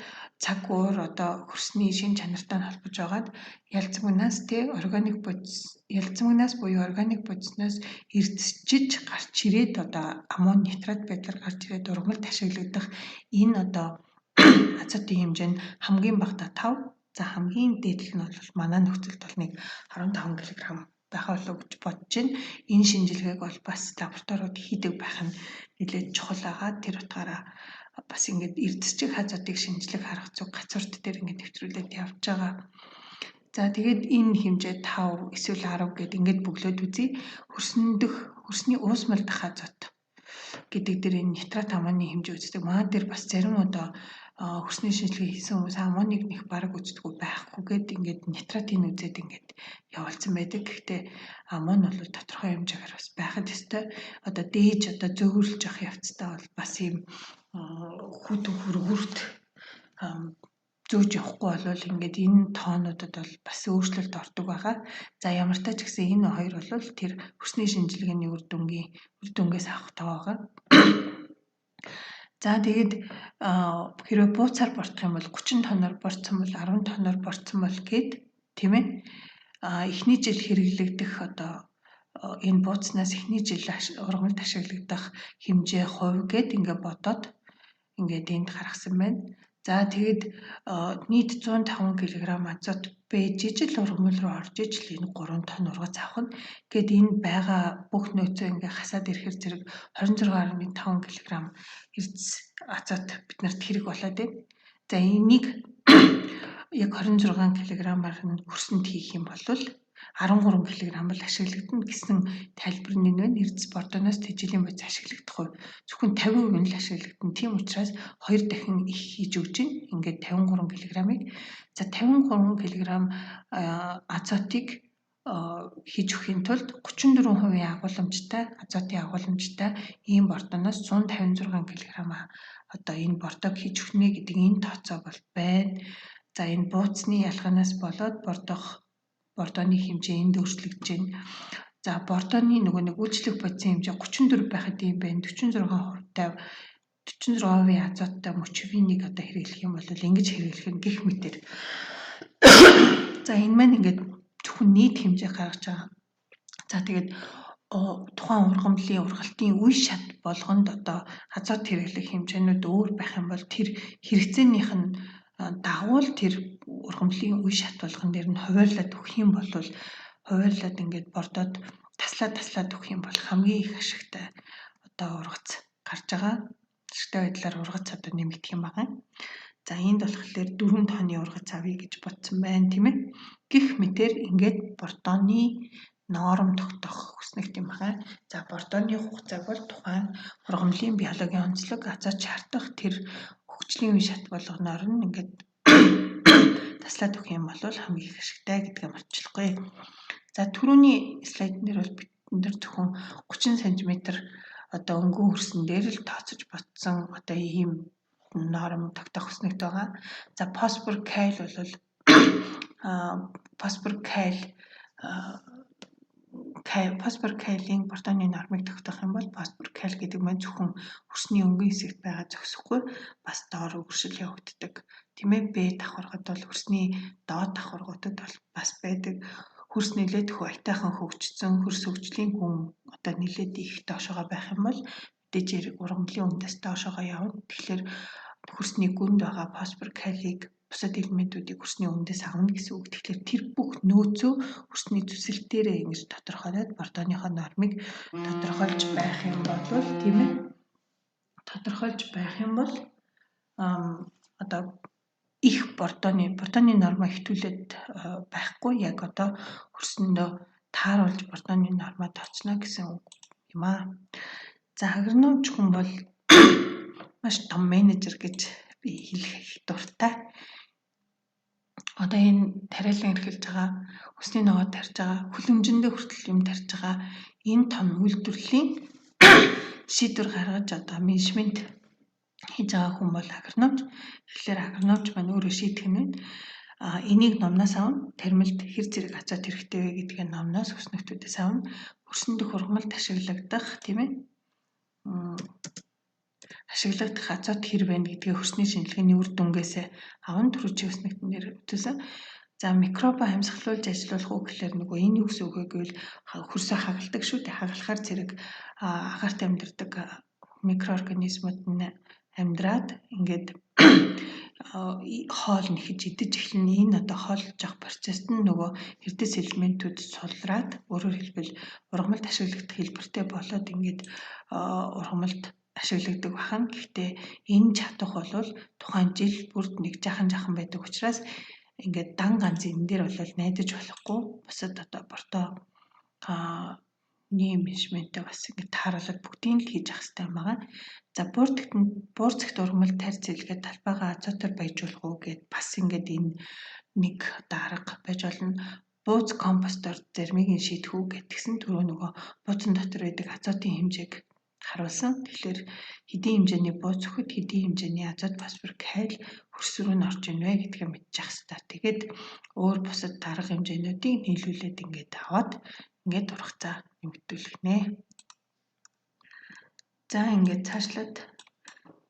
цаг уур одоо хөрсний шин чанартай нь холбож агаад ялцмагнаас буюу органик бодисноос эрдэсчиж гарч ирээд одоо аммони нитрат байдлаар гарч ирээд ургамалд ашиглагдах энэ одоо азотын хэмжээ нь хамгийн багадаа 5. За хамгийн дээдл нь бол манай нөхцөлд бол нэг 15 кг байхаа болов гэж бодож байна. Энэ шинжилгээг бол бас лабораториуд хийдэг байх нь нэлээд чухал байгаа. Тэр утгаараа бас ингээд эрдэсчих азотыг шинжлэх арга зүй гацуурт дээр ингээд нэвтрүүлээд явж байгаа. За тэгээд энэ хэмжээ 5 эсвэл 10 гэд ингээд бөглөөд үзье. Хөрсний уусмал дах азот гэдэг дээр энэ нитрат аммоны хэмжээ үздэг. Манай дээр бас зарим одоо хөрсний шинжилгээ хийсэн хүмүүс аммоник нэх бараг үздэггүй байхгүйгээд ингээд нитратын үзээд ингээд явуулсан байдаг. Гэхдээ аммон бол тодорхой хэмжээгээр бас байхад ёстой. Одоо дээж одоо зөөвөрлж явах явцдаа бол бас ийм хүүтэн хөргүүрт зөөж явахгүй болвол ингээд энэ тоонуудад бол бас өөрчлөлт ордог байгаа. За ямар ч тач гэсэн энэ хоёр бол тэр хөрсний шинжилгээний үр дүнгээс авах тоо байгаа. За тэгээд хэрвээ бууцаар бортох юм бол 30 тонноор борцсон бол 10 тонноор борцсон бол гээд тийм ээ. Эхний жил хэрэглэгдэх одоо энэ бууцнаас эхний жил ургамалд ашиглагдах хэмжээ хувь гээд ингээ бодоод ингээд энд гаргасан байна. За тэгээд нийт 105 кг азот байж ижил ургамал руу орж ижил энэ 3 тонн ургац авах нь гээд энэ байгаа бүх нөөцөө ингээ хасаад ирэхээр зэрэг 26.5 кг эрдэс азот биднэрт хэрэг болоод байна. За энийг яг 26 кг-аар нь хөрсөнд хийх юм бол 13 кг л ашиглагдана гэсэн тайлбар нь байна. Эрдэс бордоноос тэжээлийн бодис ашиглагдах хувь зөвхөн 50% нь л ашиглагдана. Тийм учраас 2 дахин их хийж өгч байна. Ингээд 53 кг-ыг за 53 кг азотыг хийж өхийн тулд 34% агуулмжтай азотын агуулмжтай ийм бордоноос 156 кг одоо энэ бордог хийж өгнө гэдэг энэ тооцоо бол байна. За энэ бууцны ялгаанаас болоод бордоны хэмжээ энд өөрчлөгдөж байна. За бордоны нөгөө нэг үйлчлэх бодисын хэмжээ 34 байхад ийм байна. 46% азоттой мөчвинийг одоо хэрэглэх юм бол ингэж хэрэглэх нь гэх мэтэр. За энэ маань ингээд зөвхөн нийт хэмжээ гаргаж байгаа. За тэгээд тухайн ургамлын ургалтын үе шат болгонд одоо азот хэрэглэх хэмжээнүүд өөр байх юм бол тэр хэрэгцээнийх нь дагуул тэр ургамлын үе шат болгон дээр нь хуваарлаад өгөх юм бол хуваарлаад ингээд бордоод таслаад өгөх юм бол хамгийн их ашигтай одоо ургац гарч байгаа. Ашигтай байдлаар ургац одоо нэмэгдэх юм байна. За энд болохоор 4 тонны ургац авъя гэж бодсон байна тийм ээ. Гэх мэтэр ингээд бордоны норм тогтоох хүснэгт юм байна. За бордоны хугацааг бол тухайн ургамлын биологийн онцлог азот шаардах тэр хөгжлийн үе шат болгоноор нь ингээд таслаад өгөх юм бол хамгийн их ашигтай гэдгээ мартчихгүй. За түрүүний слайдн дээр бол бид нар зөвхөн 30 см одоо өнгөн хөрсөн дээр л тооцож ботсон одоо ийм норм тогтоох хүснэгт байгаа. За фосфор каль бол фосфор калийн бордоны нормыг тогтоох юм бол фосфор каль гэдэг маань зөвхөн хөрсний өнгөн хэсэгт байгаа зохисгүй бас доор өргөшил явагддаг. Тийм ээ Б давхаргад бол хөрсний доод давхаргуудад бол бас байдаг. Хөрс нэлээд их айтайхан хөгжсөн хөрс хөгжлийн гүн одоо нэлээд их доошогоо байх юм бол мэдээж ургамлын үндэс доошогоо явна. Тэгэхээр хөрсний гүнд байгаа фосфор калийг бусад элементүүдийг хөрсний үндэс авна гэсэн үг. Тэгэхээр тэр бүх нөөцөө хөрсний зүсэл дээрээ ингэж тодорхойлоод бордоныхоо нормыг тодорхойлж байх юм бол тийм ээ тодорхойлж байх юм бол одоо их бордоны нормоо хитүүлээд байхгүй яг одоо хөрсөндөө тааруулж бордоны нормоо тооцно гэсэн үг юм аа. За агрономч хүн бол маш том менежер гэж би хэлэх дуртай. Одоо энэ тариалан эрхэлж байгаа хүсний ногоо тарьж байгаа хүлэмжиндээ хүртэл юм тарьж байгаа энэ том үйлдвэрлэлийн шийдвэр гаргаж одоо менежмент хийж байгаа хүн бол агрономч. Тэгэхээр агрономч маань өөрөө шийдэх нь энийг номноос авна. Тармилд хэр зэрэг азот хэрэгтэй вэ гэдгийг номноос хүснэгтүүдээс авна. Хөрсөн дэх ургамалд ашиглагдах тийм ээ ашиглагдах азот хэр байна гэдгийг хөрсний шинжилгээний үр дүнгээс авна. Түрүүчийн хүснэгтэн дээр ütсэн. За микробо амьсгалуулж ажиллуулах уу гэхээр нөгөө энэ юу гэсэн үг вэ гэвэл хөрсөө хагалдаг шүү дээ. Хагалахаар зэрэг агаарт амьдардаг микроорганизмууд нь амьдраад ингээд хоол нэхэж идэж эхлэн энэ одоо хоолж явах процесс нь нөгөө эрдэс элементүүд сулраад өөрөөр хэлбэл ургамалд ашиглагдах хэлбэртэй болоод ингээд ургамалд ашиглагддаг бахан. Гэхдээ энэ чадах бол тухайн жил бүрд нэг жаахан байдаг учраас ингээд дан ганц энэ дээр бол найдаж болохгүй. Бусад одоо бордоо менежменттэй бас ингээд тааруулаад бүгдийг л хийж явах хэрэгтэй байгаа. За буурцагт ургамал тарьц илгээд талбайгаа азотоор баяжуулах уу гэд бас ингээд энэ нэг одоо арга байж болно. Бууз компостоор зармийг нь шийдэх үү гэдгсэн түрүү нөгөө бууцын дотор байдаг азотын хэмжээг харуулсан. Тэгэхээр хэдийн хэмжээний бууз өгөхөд хэдийн хэмжээний азот фосфор каль хөрс рүү н орж ийнвэ гэдгээ мэдчих хэрэгтэй. Тэгээд өөр бусад дарга хэмжээнүүдийг нийлүүлээд ингээд аваад ингээд ургацаа нэмэгдүүлэх нэ. За ингээд цаашлаад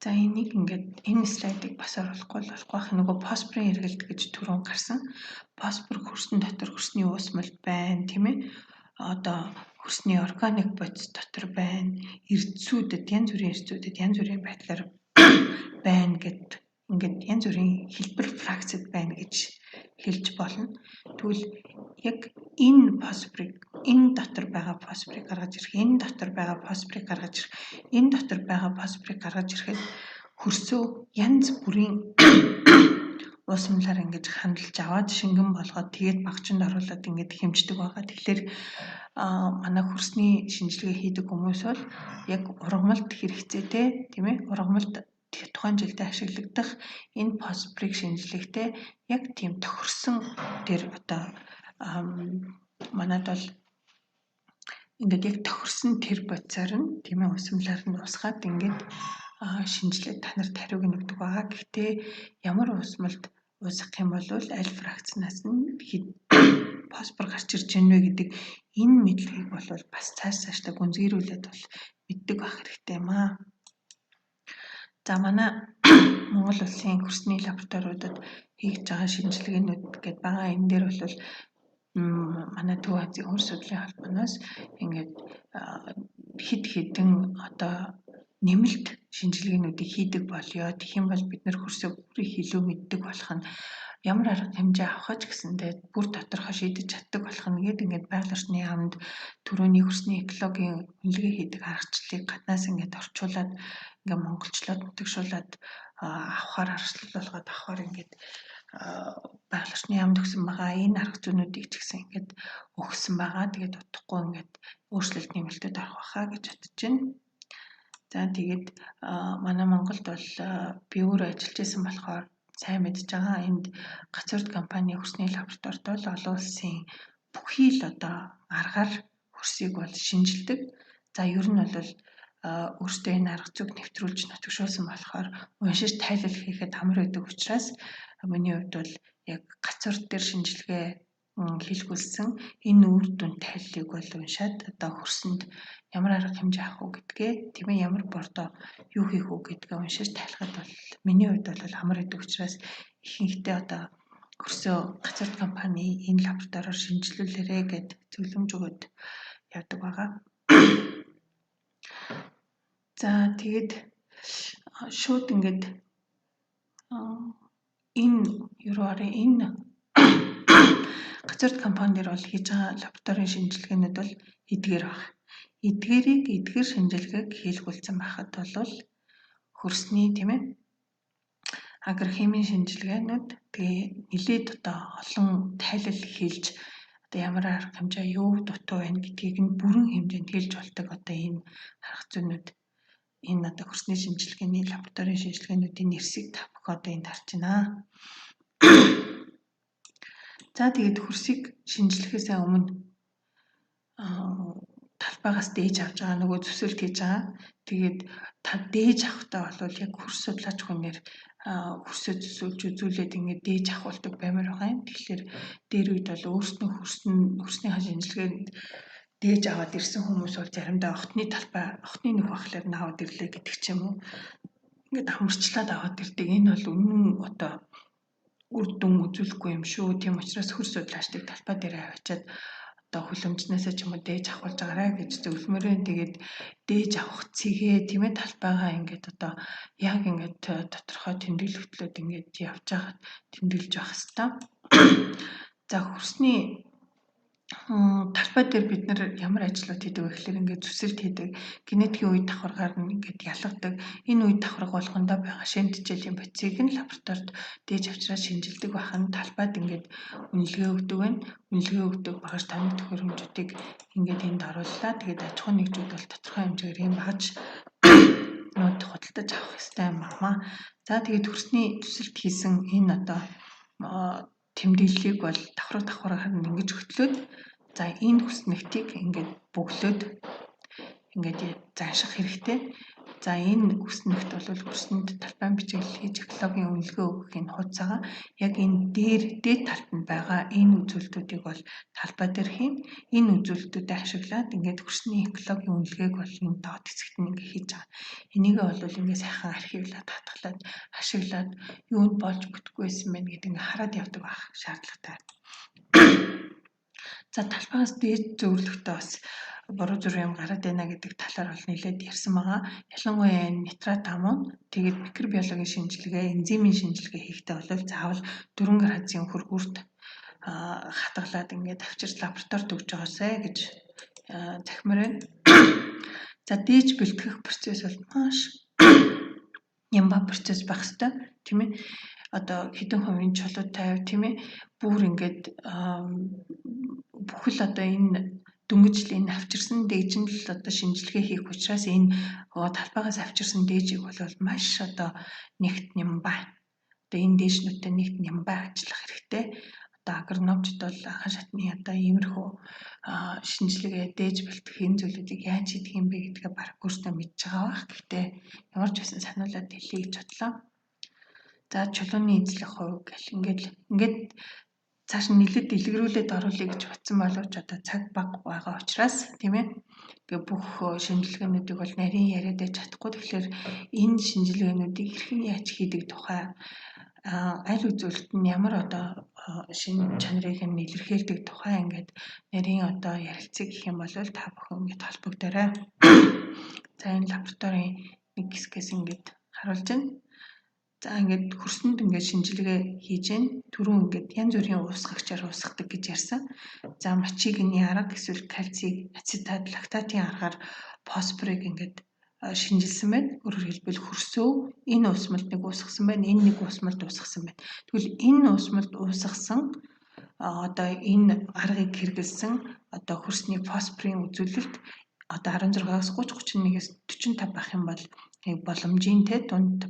За энийг ингээд энэ слайдыг бас оруулахгүй байх. Нөгөө фосфорын эргэлт гэж түрүүн гарсан. Фосфор хөрсөн дотор хөрсний уусмал байна, тийм ээ. Одоо хөрсний органик бодис дотор байна. Эрдсүүдэд янз бүрийн байдлаар байна гэд ингээд янз бүрийн хэлбэр фракцид байна гэж хэлж болно. Тэгвэл яг энэ дотор байгаа фосфорыг гаргаж ирэх, энэ дотор байгаа фосфорыг гаргаж ирэх, энэ дотор байгаа фосфорыг гаргаж ирэхэд хөрсөө янз бүрийн уусамлаар ингэж хандалж аваад шингэн болгоод тэгээд багчанд оруулаад ингэж хэмждэг байгаа. Тэгэхээр манай хөрсний шинжилгээ хийдэг хүмүүс бол яг ургамалд хэрэгцээтэй, тийм ээ? Ургамалд тухайн жилдээ ашиглагдах энэ фосфорыг шинжилгээхдээ яг тийм тохирсон тэр одоо манайд бол ингээд яг тохирсон тэр бодисоор нь тийм ээ усамлаар нь усгаад ингээд шинжилээд та нарт хариуг нь өгдөг байгаа. Гэхдээ ямар усмалд уусгах юм бол аль фракцнаас нь фосфор гарч ирж байна вэ гэдэг энэ мэдлэгийг бол бас цаашдаа гүнзгийрүүлээд бол мэддэг байх хэрэгтэй юм аа. За манай Монгол улсын хөрсний лабораториудад хийж байгаа шинжилгээнүүд гэдээ байгаа. Энэ дээр бол манай Төв Азийн хөрс судлалын холбооноос ингээд хэд хэдэн одоо нэмэлт шинжилгээнүүдийг хийдэг болёо. Тэгэх юм бол бид нэр хөрсөө бүр их илүү мэддэг болох нь ямар арга хэмжээ авах ч гэсэндээ бүр тодорхой шийдэж чаддаг болох нь гээд ингээд байгаль орчны яамд төрөний хөрсний экологийн үнэлгээ хийдэг аргачлалыг гаднаас ингээд орчуулад ингээд монголчлоод нутагшуулаад авахаар аргачлал болгоод авахаар ингээд байгаль орчны яамд өгсөн байгаа. Энэ арга зүйнүүдийг ч гэсэн ингээд өгсөн байгаа. Тэгээд утгагүй ингээд өөрчлөлт нэмэлтүүд орох байхаа гэж бодож байна. За тэгээд манай Монголд бол би өөрөө ажиллаж байсан болохоор сайн мэдж байгаа. Энд Гацуурд компани хөрсний лабораторид бол олон улсын бүхий л одоо аргаар хөрсийг бол шинжилдэг. За ер нь бол өөртөө энэ арга зүйг нэвтрүүлж нутагшуулсан болохоор уншиж тайлбар хийхэд амар байдаг учраас миний хувьд бол яг Гацуурд дээр шинжилгээ хийлгүүлсэн энэ үр дүн тайллыг бол уншаад одоо хөрсөнд ямар арга хэмжээ авах уу гэдгээ тийм ээ ямар бордоо юу хийх үү гэдгээ уншиж тайлхад бол миний хувьд бол амар байдаг учраас ихэнхдээ одоо хөрсөө Гацуурд компани энэ лабораториор шинжилүүлээрэ гэд зөвлөмж өгöd явдаг байгаа. За тэгээд шууд ингээд энэ Гацуурд компани дээр бол хийж байгаа лабораторийн шинжилгээнүүд бол эдгээр баг. Эдгээр шинжилгээг хийлгүүлсэн байхад бол хөрсний тийм ээ агрохимийн шинжилгээнүүд тэгээ нэлээд одоо олон тайлал хийж одоо ямар арга хэмжээ юу дутуу байна гэдгийг нь бүрэн хэмжээнд хэлж болдог одоо энэ арга зүйнүүд энэ одоо хөрсний шинжилгээний лабораторийн шинжилгээнүүдийн нэрсийг та бүхэн одоо энд харж байна. За тэгээд хөрсийг шинжилгээхээс өмнө талбайгаас дээж авч байгаа нөгөө зүсэлт хийж байгаа. Тэгээд та дээж авахдаа бол яг хөрс судлаач хүнээр хөрсөө зүсүүлж үзүүлээд ингээд дээж авахулдаг баймаар байгаа юм. Тэгэхээр дээр үед бол өөрснөө хөрсний шинжилгээнд дээж аваад ирсэн хүмүүс бол заримдаа охтны нөх бахлаар нь аваад ирлээ гэдэг ч юм уу. Ингээд хамарчлаад аваад ирдэг. Энэ бол үнэн одоо үр дүн үзүүлэхгүй юм шүү. Тийм учраас хөрс судлаачдыг талбай дээр аваачаад одоо хүлэмжнээсээ ч юм уу дээж авахулж байгаарай гэж зөвлөмөрөө тэгээд дээж авах цэгээ тийм ээ талбайгаа ингээд одоо яг ингээд тодорхой тэмдэглэлтлүүд ингээд явж байгаа тэмдэглэж явах хэрэгтэй. За хөрсний талбай дээр бид нар ямар ажлууд хийдэг вэ гэхээр ингээд зүсэлт хийдэг, генетикийн үе давхаргаар нь ингээд ялгадаг. Энэ үе давхарга болгондоо байгаа шимтгийллийн бодисыг нь лабораторид дээж авчраад шинжилдэг байхад талбайд ингээд үнэлгээ өгдөг байна. Үнэлгээ өгдөг багаж таны төхөөрөмжүүдийг ингээд энд орууллаа. Тэгээд аж ахуйн нэгжүүд бол тодорхой хэмжээгээр юм багаж нууд худалдаж авах хэрэгтэй юм байна. За тэгээд хөрсний зүсэлт хийсэн энэ одоо тэмдэглэлийг бол давхаргаар нь ингэж хөтлөөд за энэ хүснэгтийг ингээд бөглөөд ингээд занших хэрэгтэй. За энэ үснэгт бол хөрсөнд талбайн бичиглэл хийж экологийн үнэлгээ өгөх энэ хуудасаа яг энэ дээд талд нь байгаа энэ үзүүлэлтүүдийг бол талбай дээр хийн. Энэ үзүүлэлтүүдийг ашиглаад ингээд хөрсний экологийн үнэлгээг бол энэ доод хэсэгт нь ингээд хийж байгаа. Энийг бол ингээд сайхан архивлаад хатгалаад ашиглаад юунд болж бүтэхгүй байсан бэ гэдэг ингээд хараад явдаг байх шаардлагатай. За талбайгаас дээд зөвлөлтөд бас буруу зүрх юм гараад байна гэдэг талаар бол нэлээд ярьсан байгаа. Ялангуяа энэ нитрат амун тэгээд микробиологийн шинжилгээ, энзимийн шинжилгээ хийхдээ бол заавал 4 градусын хүргүүрт хатгалаад ингээд авчирч лабораторид өгч байгаасай гэж захимаар байна. За дээж бэлтгэх процесс бол маш нямба процесс байх хэвээр тийм ээ. Одоо хэдэн хувийн чулуу тавь тийм ээ. Бүр ингээд бүхэл одоо энэ дөнгөжл энэ авчирсан дээж нь л одоо шинжилгээ хийх учраас энэ талбайгаас авчирсан дээжийг бол маш одоо нэгт нямба. Одоо энэ дээжнүүдтэй нэгт нямба ажиллах хэрэгтэй. Одоо агрономчд бол анхан шатны одоо иймэрхүү шинжилгээ дээж бэлтгэх энэ зүйлүүдийг яаж хийх юм бэ гэдгээ бараг өөртөө мэдж байгаа бах. Гэхдээ ямар ч байсан сануулад хэлье гэж бодлоо. За чулууны эзлэх хувь гэл ингээд цааш нь нэлээд дэлгэрүүлээд оруулъя гэж бодсон боловч одоо цаг бага байгаа учраас тийм ээ. Тэгээ бүх шинжилгээнүүдийг бол нарийн яриад байж чадахгүй. Тэгэхээр энэ шинжилгээнүүдийг хэрхэн яаж хийдэг тухай аль үзүүлэлт нь ямар одоо шинэ чанарыг нь илэрхийлдэг тухай ингээд нарийн одоо ярилцгийг гэх юм бол та бүхэн ингээд холбогдорой. За энэ лабораторийн нэг хэсгээс ингээд харуулж байна. За ингээд хөрсөнд ингээд шинжилгээ хийж гэн түрүүн ингээд янз бүрийн уусгагчаар уусгадаг гэж ярьсан. За мочигны арга эсвэл кальцийг ацетат, лактатын аргаар фосфорыг ингээд шинжилсэн байна. Өөрөөр хэлбэл хөрсөө энэ уусмалд нэг уусгасан байна, энэ нэг уусмалд уусгасан байна. Тэгвэл энэ уусмалд уусгасан одоо энэ аргыг хэрэгэлсэн одоо хөрсний фосфорын үзүүлэлт одоо 16-аас 30-31-ээс 45 байх юм бол боломжийн те дунд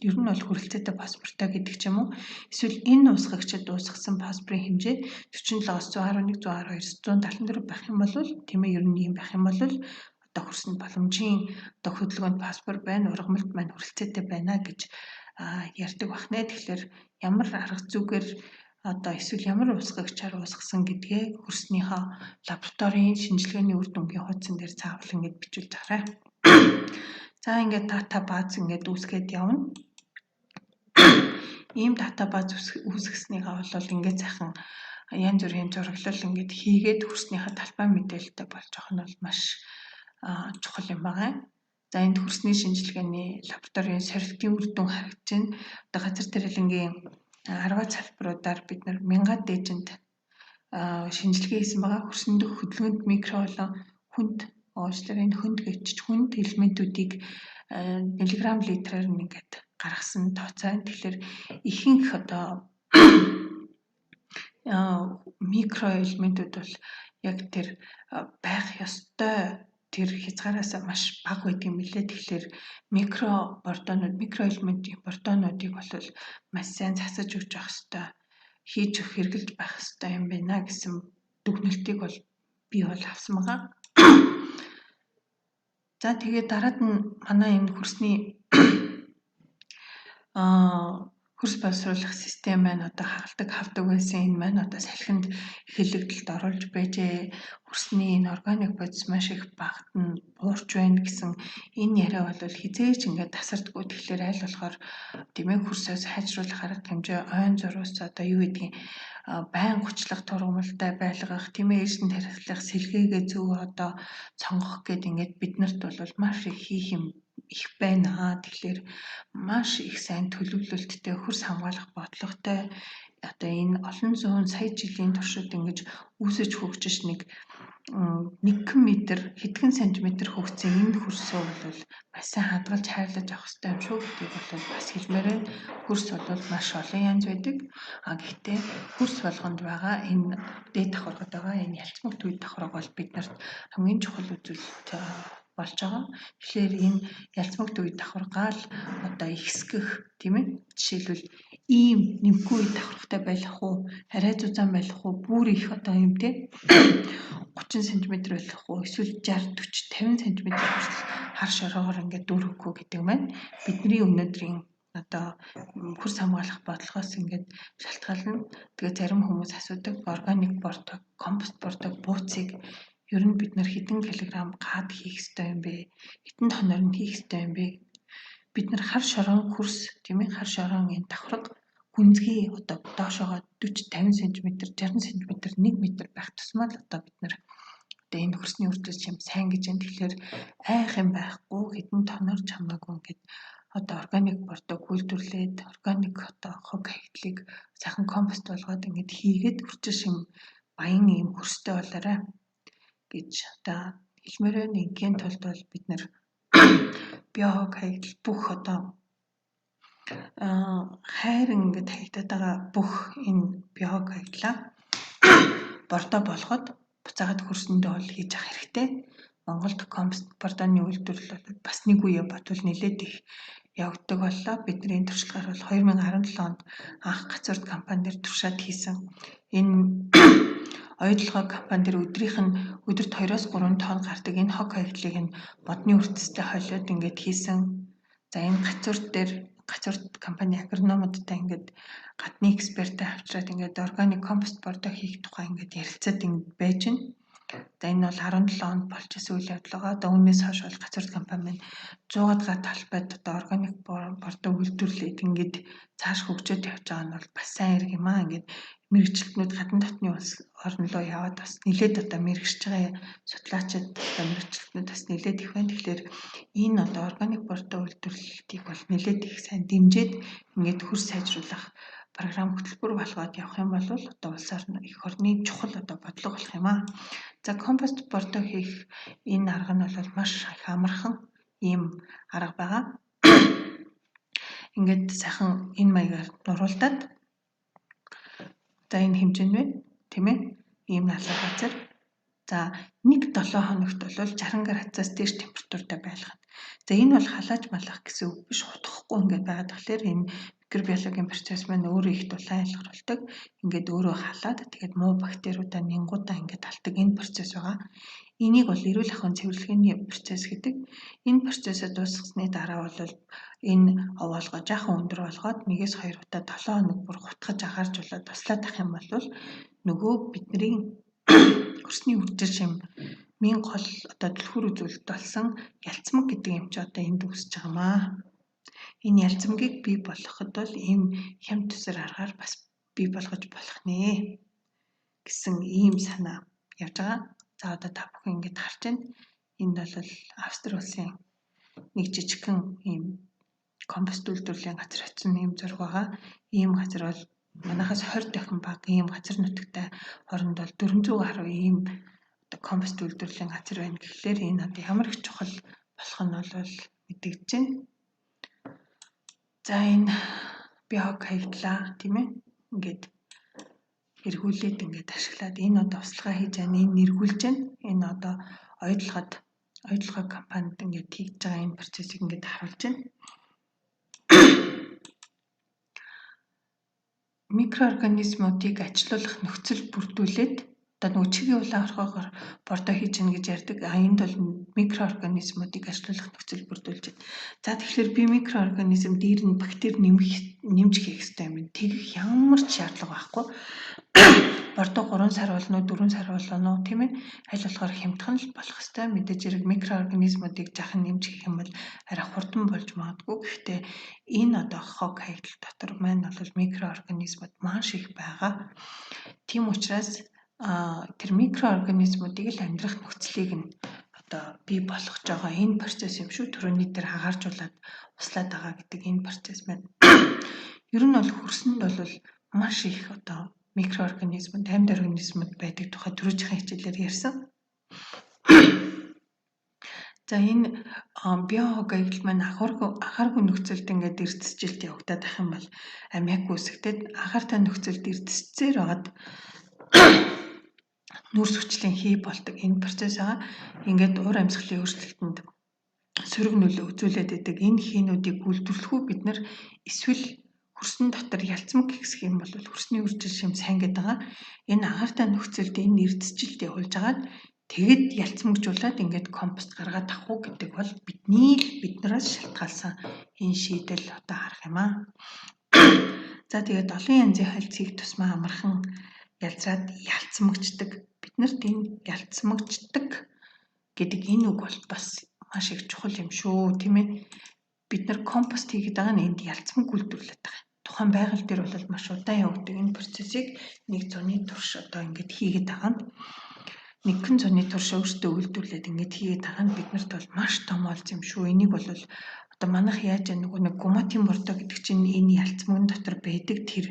ер нь бол хүрэлцээтэй фосфортой гэдэг ч юм уу. Эсвэл энэ уусгагчид уусгасан фосфорын хэмжээ 47-аас 111, 112, 174 байх юм бол тийм ээ ер нь ийм байх юм бол одоо хөрсөнд боломжийн одоо хөдөлгөөнд фосфор байна, ургамалд маань хүрэлцээтэй байна гэж ярьдаг бахнэ. Тэгэхээр ямар арга зүйгээр одоо эсвэл ямар уусгагчаар уусгасан гэдгээ хөрснийхөө лабораторийн шинжилгээний үр дүнгийн хуудсан дээр заавал ингэж бичүүлж аваарай. За ингээд дата баз ингээд үүсгээд явна. Ийм дата баз үүсгэснийгаа бол ингээд сайхан янз бүрийн зураглал ингээд хийгээд хөрснийхөө талбай мэдээлэлтэй болж байгаа нь бол маш чухал юм байгаа. За энд хөрсний шинжилгээний лабораторийн сорилтын үр дүн харагдаж байна. Одоо газар тариалангийн 10 салбаруудаар бид нар 1000-аад дээжинд шинжилгээ хийсэн байгаа. Хөрсөн дэх хөдөлгөөнд микро болон хүнд уучлаарай энэ хүнд гэвч хүнд элементүүдийг миллиграм литрээр ингээд гаргасан тооцоо. Тэгэхээр ихэнх одоо микро элементүүд бол яг тэр байх ёстой тэр хязгаараас маш бага байдаг юм билээ. Тэгэхээр микро бордонууд, микро элементийн бордонуудыг бол маш сайн засаж өгч явах ёстой. Хийж өгөх хэрэгэлж байх ёстой юм байна гэсэн дүгнэлтийг бол би бол авсан байгаа. За тэгээд дараад нь манай энэ хөрсний хөрс боловсруулах систем маань одоо хагалдаг хавдаг байсан энэ маань одоо салхинд эхлэгдэлд оруулж байжээ. Хөрсний энэ органик бодис маш их багтана, буурч байна гэсэн энэ яриа бол хизээч ингээд тасардаггүй. Тэгэхээр аль болохоор дэмэг хөрсөөс хайжруулах арга хэмжээ ойн зураас одоо юу гэдгийг байн гучлах тургамалтай байлгах, тиймээ ээжин тархилах, сэлгээгээ зөв одоо сонгох гэд ингээд биднэрт бол маш их хийх юм их байна. Тэгэхээр маш их сайн төлөвлөлттэй хөрс хамгаалах бодлоготой одоо энэ олон зуун сая жилийн туршид ингэж үүсэж хөгжиж нэг 1 метр хэдхэн сантиметр хөгжсөн энэ хөрсөө бол маш сайн хадгалж хайрлаж авах хэрэгтэй юм шүү гэдгийг бол бас хэлмээр байна. Хөрс бол маш олон янз байдаг. Гэхдээ хөрс болгонд байгаа энэ дээд давхаргад байгаа энэ ялцмаг төвд давхарга бол биднэрт хамгийн чухал үзүүлэлт болж байгаа. Тэгэхээр энэ ялцмаг төвд давхаргаа л одоо ихсгэх тийм ээ. Жишээлбэл ийм нэмгүй давхаргатай байх уу, арай зузаан байх уу, бүр их одоо юм те 30 см байх уу, эсвэл 60, 40, 50 см хүртэл хар шороогоор ингээд дүр өгөх гэдэг маань бидний өнөөдрийн одоо хөрс хамгаалах бодлогоос ингээд шалтгаална. Тэгээ зарим хүмүүс асуудаг органик бордог, компост бордог бууцыг ер нь бид нар хэдэн килограмм гад хийх ёстой юм бэ? Хэдэн тоноор нь хийх ёстой юм бэ? Бид нар хар шороон хөрс тийм ээ хар шороон энэ давхарга гүнзгий одоо доошоогоо 40 50 см 60 см 1 м байх тусмаа л одоо бид нар одоо энэ хөрсний үрдэл чим сайн гэж юм. Тэгэхээр айх юм байхгүй хэдэн тоноор ч хамаагүй ингээд одоо органик бордог үйлдвэрлээд органик одоо хог хаягдлыг сайхан компост болгоод ингээд хийгээд үржил шим баян ийм хөрстэй болоорой гэж одоо хэлмээр байна. Ингийн тулд бол бид нар био хог хаягдал бүх одоо хайр ингээд хаягдаад байгаа бүх энэ био хог хаягдлаа бордоо болгоод буцаагаад хөрсөндөө бол хийж авах хэрэгтэй. Монголд компост бордооны үйлдвэрлэл бол бас нэг үе бодвол нэлээд их явагддаг боллоо. Бидний туршлагаар бол 2017 онд анх гацуурд компанидэр туршаад хийсэн энэ оюутлогоо компанидэр өдрийнх нь өдөрт 2-3 тонн гардаг энэ хог хаягдлыг нь модны үрцэстэй холиод ингээд хийсэн. За энэ гацуурд компани агрономуудтай ингээд гадны эксперттэй авчираад ингээд органик компост бордоо хийх тухай ингээд ярилцаад ингээд байж байна. За энэ бол 17 онд болж исэн үйл явдал байгаа. Одоо үүнээс хойш бол гацуурд компани маань 100-аад га талбайд одоо органик бордоо үйлдвэрлээд ингээд цааш хөгжөөд явж байгаа нь бол бас сайн хэрэг юм аа. Ингээд мэрэгчлэтнүүд гадна дотны улс орн руу яваад бас нэлээд одоо мэрэгшиж байгаа судлаачид одоо мэрэгчлэтнүүд бас нэлээд их байна. Тэгэхээр энэ одоо органик бордоо үйлдвэрлэлтийг бол нэлээд их сайн дэмжиж ингээд хөрс сайжруулах програм хөтөлбөр болгоод явах юм бол одоо улс орны эх орны чухал одоо бодлого болох юм аа. За компост бордоо хийх энэ арга нь бол маш их амархан ийм арга байгаа. Ингээд сайхан энэ маягаар нуруулдаад за энэ хэмжээнд байна тийм ээ. Ийм налуу газар. За 1-7 хоногт бол 60 градусаас дээш температуртай байлгана. За энэ бол халааж малах гэсэн үг биш, хутгахгүй ингээд байгаад болохоор энэ микробиологийн процесс маань өөрөө их дулаан ялгаруулдаг. Ингээд өөрөө халаад тэгээд муу бактериудаа нингуудаа ингээд алдаг энэ процесс байгаа. Энийг бол эрүүл ахуйн цэвэрлэгээний процесс гэдэг. Энэ процессыг дуусгасны дараа бол энэ овоолгоо жаахан өндөр болгоод 1-2 удаа 7 хоног бүр хутгаж агаарж болоод туслаад ах юм бол нөгөө бидний хөрсний үржил шим мин гол одоо түлхүүр үзүүлэлт болсон ялцмаг гэдэг юм чи одоо энд үсэж байгаа маа. Энэ ялцмгийг бий болгоход бол ийм хямд төсөр аргаар бас бий болгож болох нэ гэсэн ийм санаа явж байгаа. За одоо та бүхэн ингэж харж байна. Энд бол Австри улсын нэг жижигхэн ийм компост үйлдвэрлэлийн газар очсон ийм зураг байгаа. Ийм газар бол манайхаас 20 дахин бага ийм газар нутагтай оронд бол 400 гаруй ийм одоо компост үйлдвэрлэлийн газар байна гэхлээр энэ одоо ямар их чухал болох нь бол мэдэгдэж байна. За энэ био хог хаягдлаа тийм ээ ингээд эргүүлээд ингээд ашиглаад энэ одоо услага хийж байгаа энэ эргүүлж байна. Энэ одоо оюутлогоо компанид ингээд хийж байгаа энэ процессыг ингээд харуулж байна. Микроорганизмуудыг ажилуулах нөхцөл бүрдүүлээд одоо нөгөө чигийн улаан орхоогоор бордоо хийж гэнэ гэж ярьдаг. Энд бол микроорганизмуудыг ажилуулах нөхцөл бүрдүүлж байна. За тэгэхээр би микроорганизм дээр нь бактери нэмж хийх хэрэгтэй юм. Тэгэх ямар ч шаардлага байхгүй. Бордоо 3 сар болно уу 4 сар болно уу тийм ээ. Аль болохоор хямдхан л болох хэрэгтэй. Мэдээж хэрэг микроорганизмуудыг жаахан нэмж хийх юм бол арай хурдан болж магадгүй. Гэхдээ энэ одоо хог хаягдал дотор маань бол микроорганизмууд маш их байгаа. Тийм учраас тэр микроорганизмуудыг л амьдрах нөхцөлийг нь одоо бий болгож байгаа энэ процесс юм шүү. Түрүүний дээр хагааржуулаад услаад байгаа гэдэг энэ процесс маань. Ер нь бол хөрсөнд бол маш их одоо микроорганизмууд, амьд организмууд байдаг тухай түрүүжийн хичээлээр ярьсан. За энэ био хог хаягдал маань агааргүй нөхцөлд ингээд эрдэсжилт явагдаад ах юм бол амиак үүсгдэг. Агаартай нөхцөлд эрдэсцээр байгаад нүүрс хүчлийн хий болдог энэ процесс байгаа. Ингээд уур амьсгалын өөрчлөлтөнд сөрөг нөлөө үзүүлээд байдаг. Энэ хийнүүдийг үйлдвэрлэх үү бид нар эсвэл хөрсөн дотор ялцмаг гисэх юм бол хөрсний үржил шим сайн гэдэг байгаа. Энэ агаартай нөхцөлд энэ эрдэсжилт явуулж агаад Тэгэд ялцмагжуулаад ингээд компост гаргаад авах уу гэдэг бол биднээс шалтгаалсан энэ шийдэл одоо харах юм аа. За тэгээд олон янзын хольцыг тусмаа амархан ялзраад ялцмагчдаг. Биднэрт энэ ялцмагчдаг гэдэг энэ үг бол бас маш их чухал юм шүү, тийм ээ. Бид нар компост хийгээд байгаа нь энд ялцмаг үйлдвэрлэдэг байгаа. Тухайн байгаль дээр бол маш удаан явагддаг энэ процессыг нэг зуны турш одоо ингээд хийгээд байгаа нь нэгэн зуны турш өөртөө үйлдвэрлээд ингээд хийгээд байгаа нь биднэрт бол маш том олз юм шүү. Энийг бол одоо манайх яаж нөгөө нэг гуматын бордоо гэдэг чинь энэ ялцмагн дотор байдаг тэр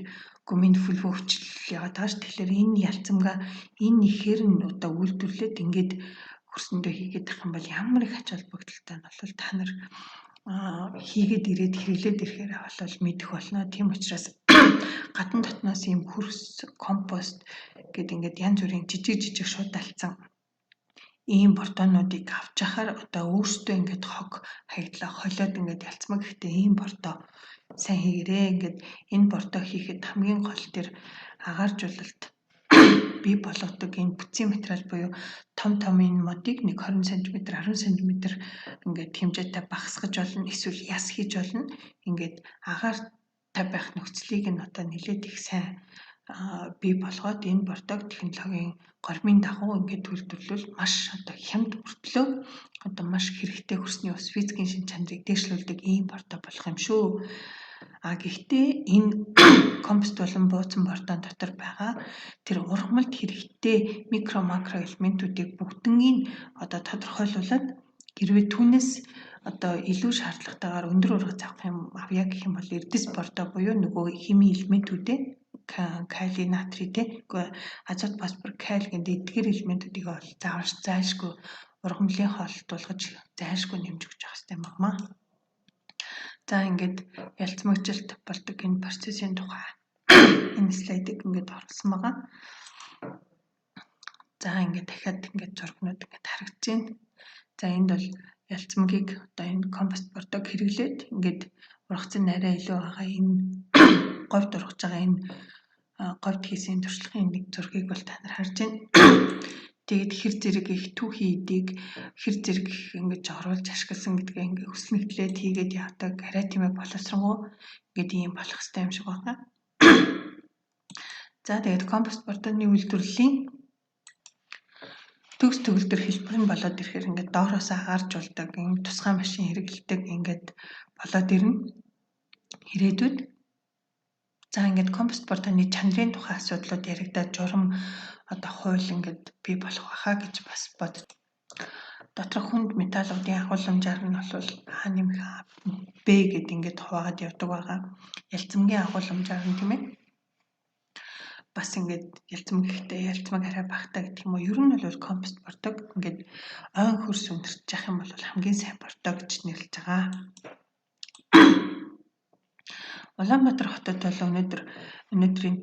гумын фүлвөө хвчлэл яваад байгаа ш. Тэгэхээр энэ ялцамгаа энэ ихээр нь одоо үйлдвэрлээд ингээд хөрсөндөө хийгээд авах юм бол ямар их ач холбогдолтой нь бол та нар хийгээд ирээд хэрэглээд ирэхээр бол мэдэх болно. Тийм учраас гадна дотноос ийм хөрс, компост гэдэг ингээд янз бүрийн жижиг шуудалцсан ийм бордоонуудыг авч яхаар одоо өөртөө ингээд хог хаягдлаа холиод ингээд ялцмаг гэхдээ ийм бордоо сайн хийгээрээ. Ингээд энэ бордоо хийхэд хамгийн гол тэр агааржуулалт бий болгодог энэ бүтцийн материал буюу том энэ модыг нэг 20 см 10 см ингээд хэмжээтэй багасгаж болно, эсвэл яс хийж болно. Ингээд агаартай байх нөхцөлийг нь одоо нэлээд их сайн бий болгоод энэ бордоог технологийн гормын дагуу ингээд үйлдвэрлэл маш одоо хямд мөртлөө одоо маш хэрэгтэй хөрсний ус физикийн шин чанарыг дээшлүүлдэг ийм бордоо болох юм шүү. Гэхдээ энэ компост болон бууцсан бордоон дотор байгаа тэр ургамалд хэрэгтэй микро макро элементүүдийг бүгднийг одоо тодорхойлуулад хэрвээ түүнээс одоо илүү шаардлагатайгаар өндөр ургац авъя гэх юм бол эрдэс бордоо буюу нөгөө химийн элементүүдээ кали, натрий үгүй азот, фосфор, калий гэдэг эдгээр элементүүдийг бол зайлшгүй ургамлын хоолд болгож зайлшгүй нэмж өгч явах хэрэгтэй байна. За ингээд ялцмагжилт болдог энэ процессын тухай энэ слайдыг ингээд оруулсан байгаа. За ингээд дахиад ингээд зургнууд ингээд харагдаж байна. За энд бол ялцмагийг одоо энэ компост бордоог хэрэглээд ингээд ургацсан арай илүү байгаа энэ говьд ургаж байгаа энэ говьд хийсэн туршлагын нэг зургийг бол та нар харж байна. Тэгээд хэр зэрэг их түүхий эдийг хэр зэрэг ингэж оруулж ашигласан гэдгээ ингээ өснөгдлээд хийгээд явдаг. Арай тийм ээ боловсронгуй ингээд ийм болох хэрэгтэй юм шиг байна. За тэгээд компост бордооны үйлдвэрлэлийн төгс төгөлдөр хэлбэр нь болоод ирэхээр ингээд доороос агааржуулдаг, ийм тусгай машин хэрэглэдэг ингээд болоод ирнэ. Ирээдүйд за ингээд компост бордооны чанарын тухай асуудлууд яригдаад журам одоо хууль ингээд бий болох байхаа гэж бас бодож. Доторх хүнд металлуудын агуулмжаар нь бол А нэмэх Б гэдэг ингээд хуваагаад явдаг байгаа. Ялцмагийн агуулмжаар нь тийм ээ. Бас ингээд ялцмаг арай багтаа гэдэг юм уу. Ер нь бол компост бордог ингээд ойн хөрс өндөрч явах юм бол хамгийн сайн бордоо гэж нэрлэж байгаа. Улаанбаатар хотод бол өнөөдрийн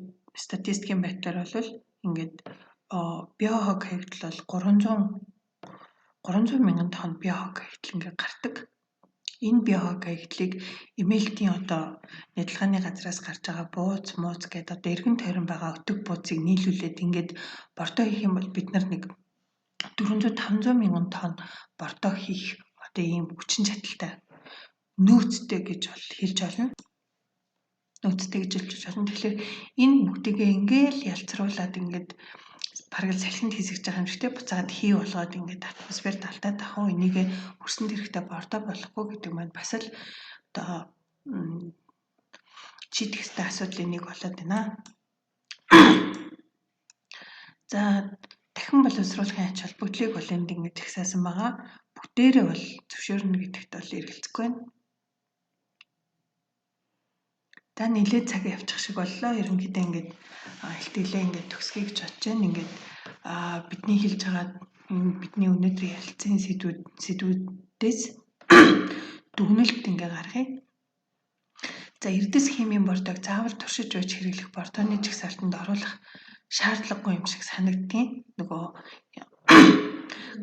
статистикийн байдлаар бол ингээд биохог хаягдал бол 300 мянган тонн биохог хаягдал ингээд гардаг. Энэ биохог хаягдлыг эмээлтийн одоо нядалгааны газраас гарч байгаа мууц гэдэг одоо эргэн тойрон байгаа өтөг бууцыг нийлүүлээд ингээд бордоо хийх юм бол бид нар нэг 400-500 мянган тонн бордоо хийх одоо ийм хүчин чадалтай нөөцтэй гэж бол хэлж болно. Тэгэхээр энэ бүгдийгээ ингээл ялцруулаад ингээд бараг салхинд хийсгэж байгаа юм шигтэй буцаад хий болгоод ингээд атмосферт алдаад авах энийг хөрсөнд хэрэгтэй бордоо болохгүй гэдэг маань бас л одоо шийдэх ёстой асуудлын нэг болоод байна. За дахин боловсруулахын ач холбогдлыг бол энд ингээд жагсаасан байгаа. Бүгдээрээ бол зөвшөөрнө гэдэгт бол эргэлзэхгүй байна. За нэлээд цаг явчих шиг боллоо. Ерөнхийдөө ингээд илтгэлээ ингээд төгсгөе гэж бодож байна. Ингээд бидний хэлж байгаа бидний өнөөдрийн ярилцсан сэдвүүдээс дүгнэлт ингээ гаргая. За эрдэс химийн бордоог заавал туршиж байж хэрэглэх бордооны жагсаалтанд оруулах шаардлагагүй юм шиг санагддгийн. Нөгөө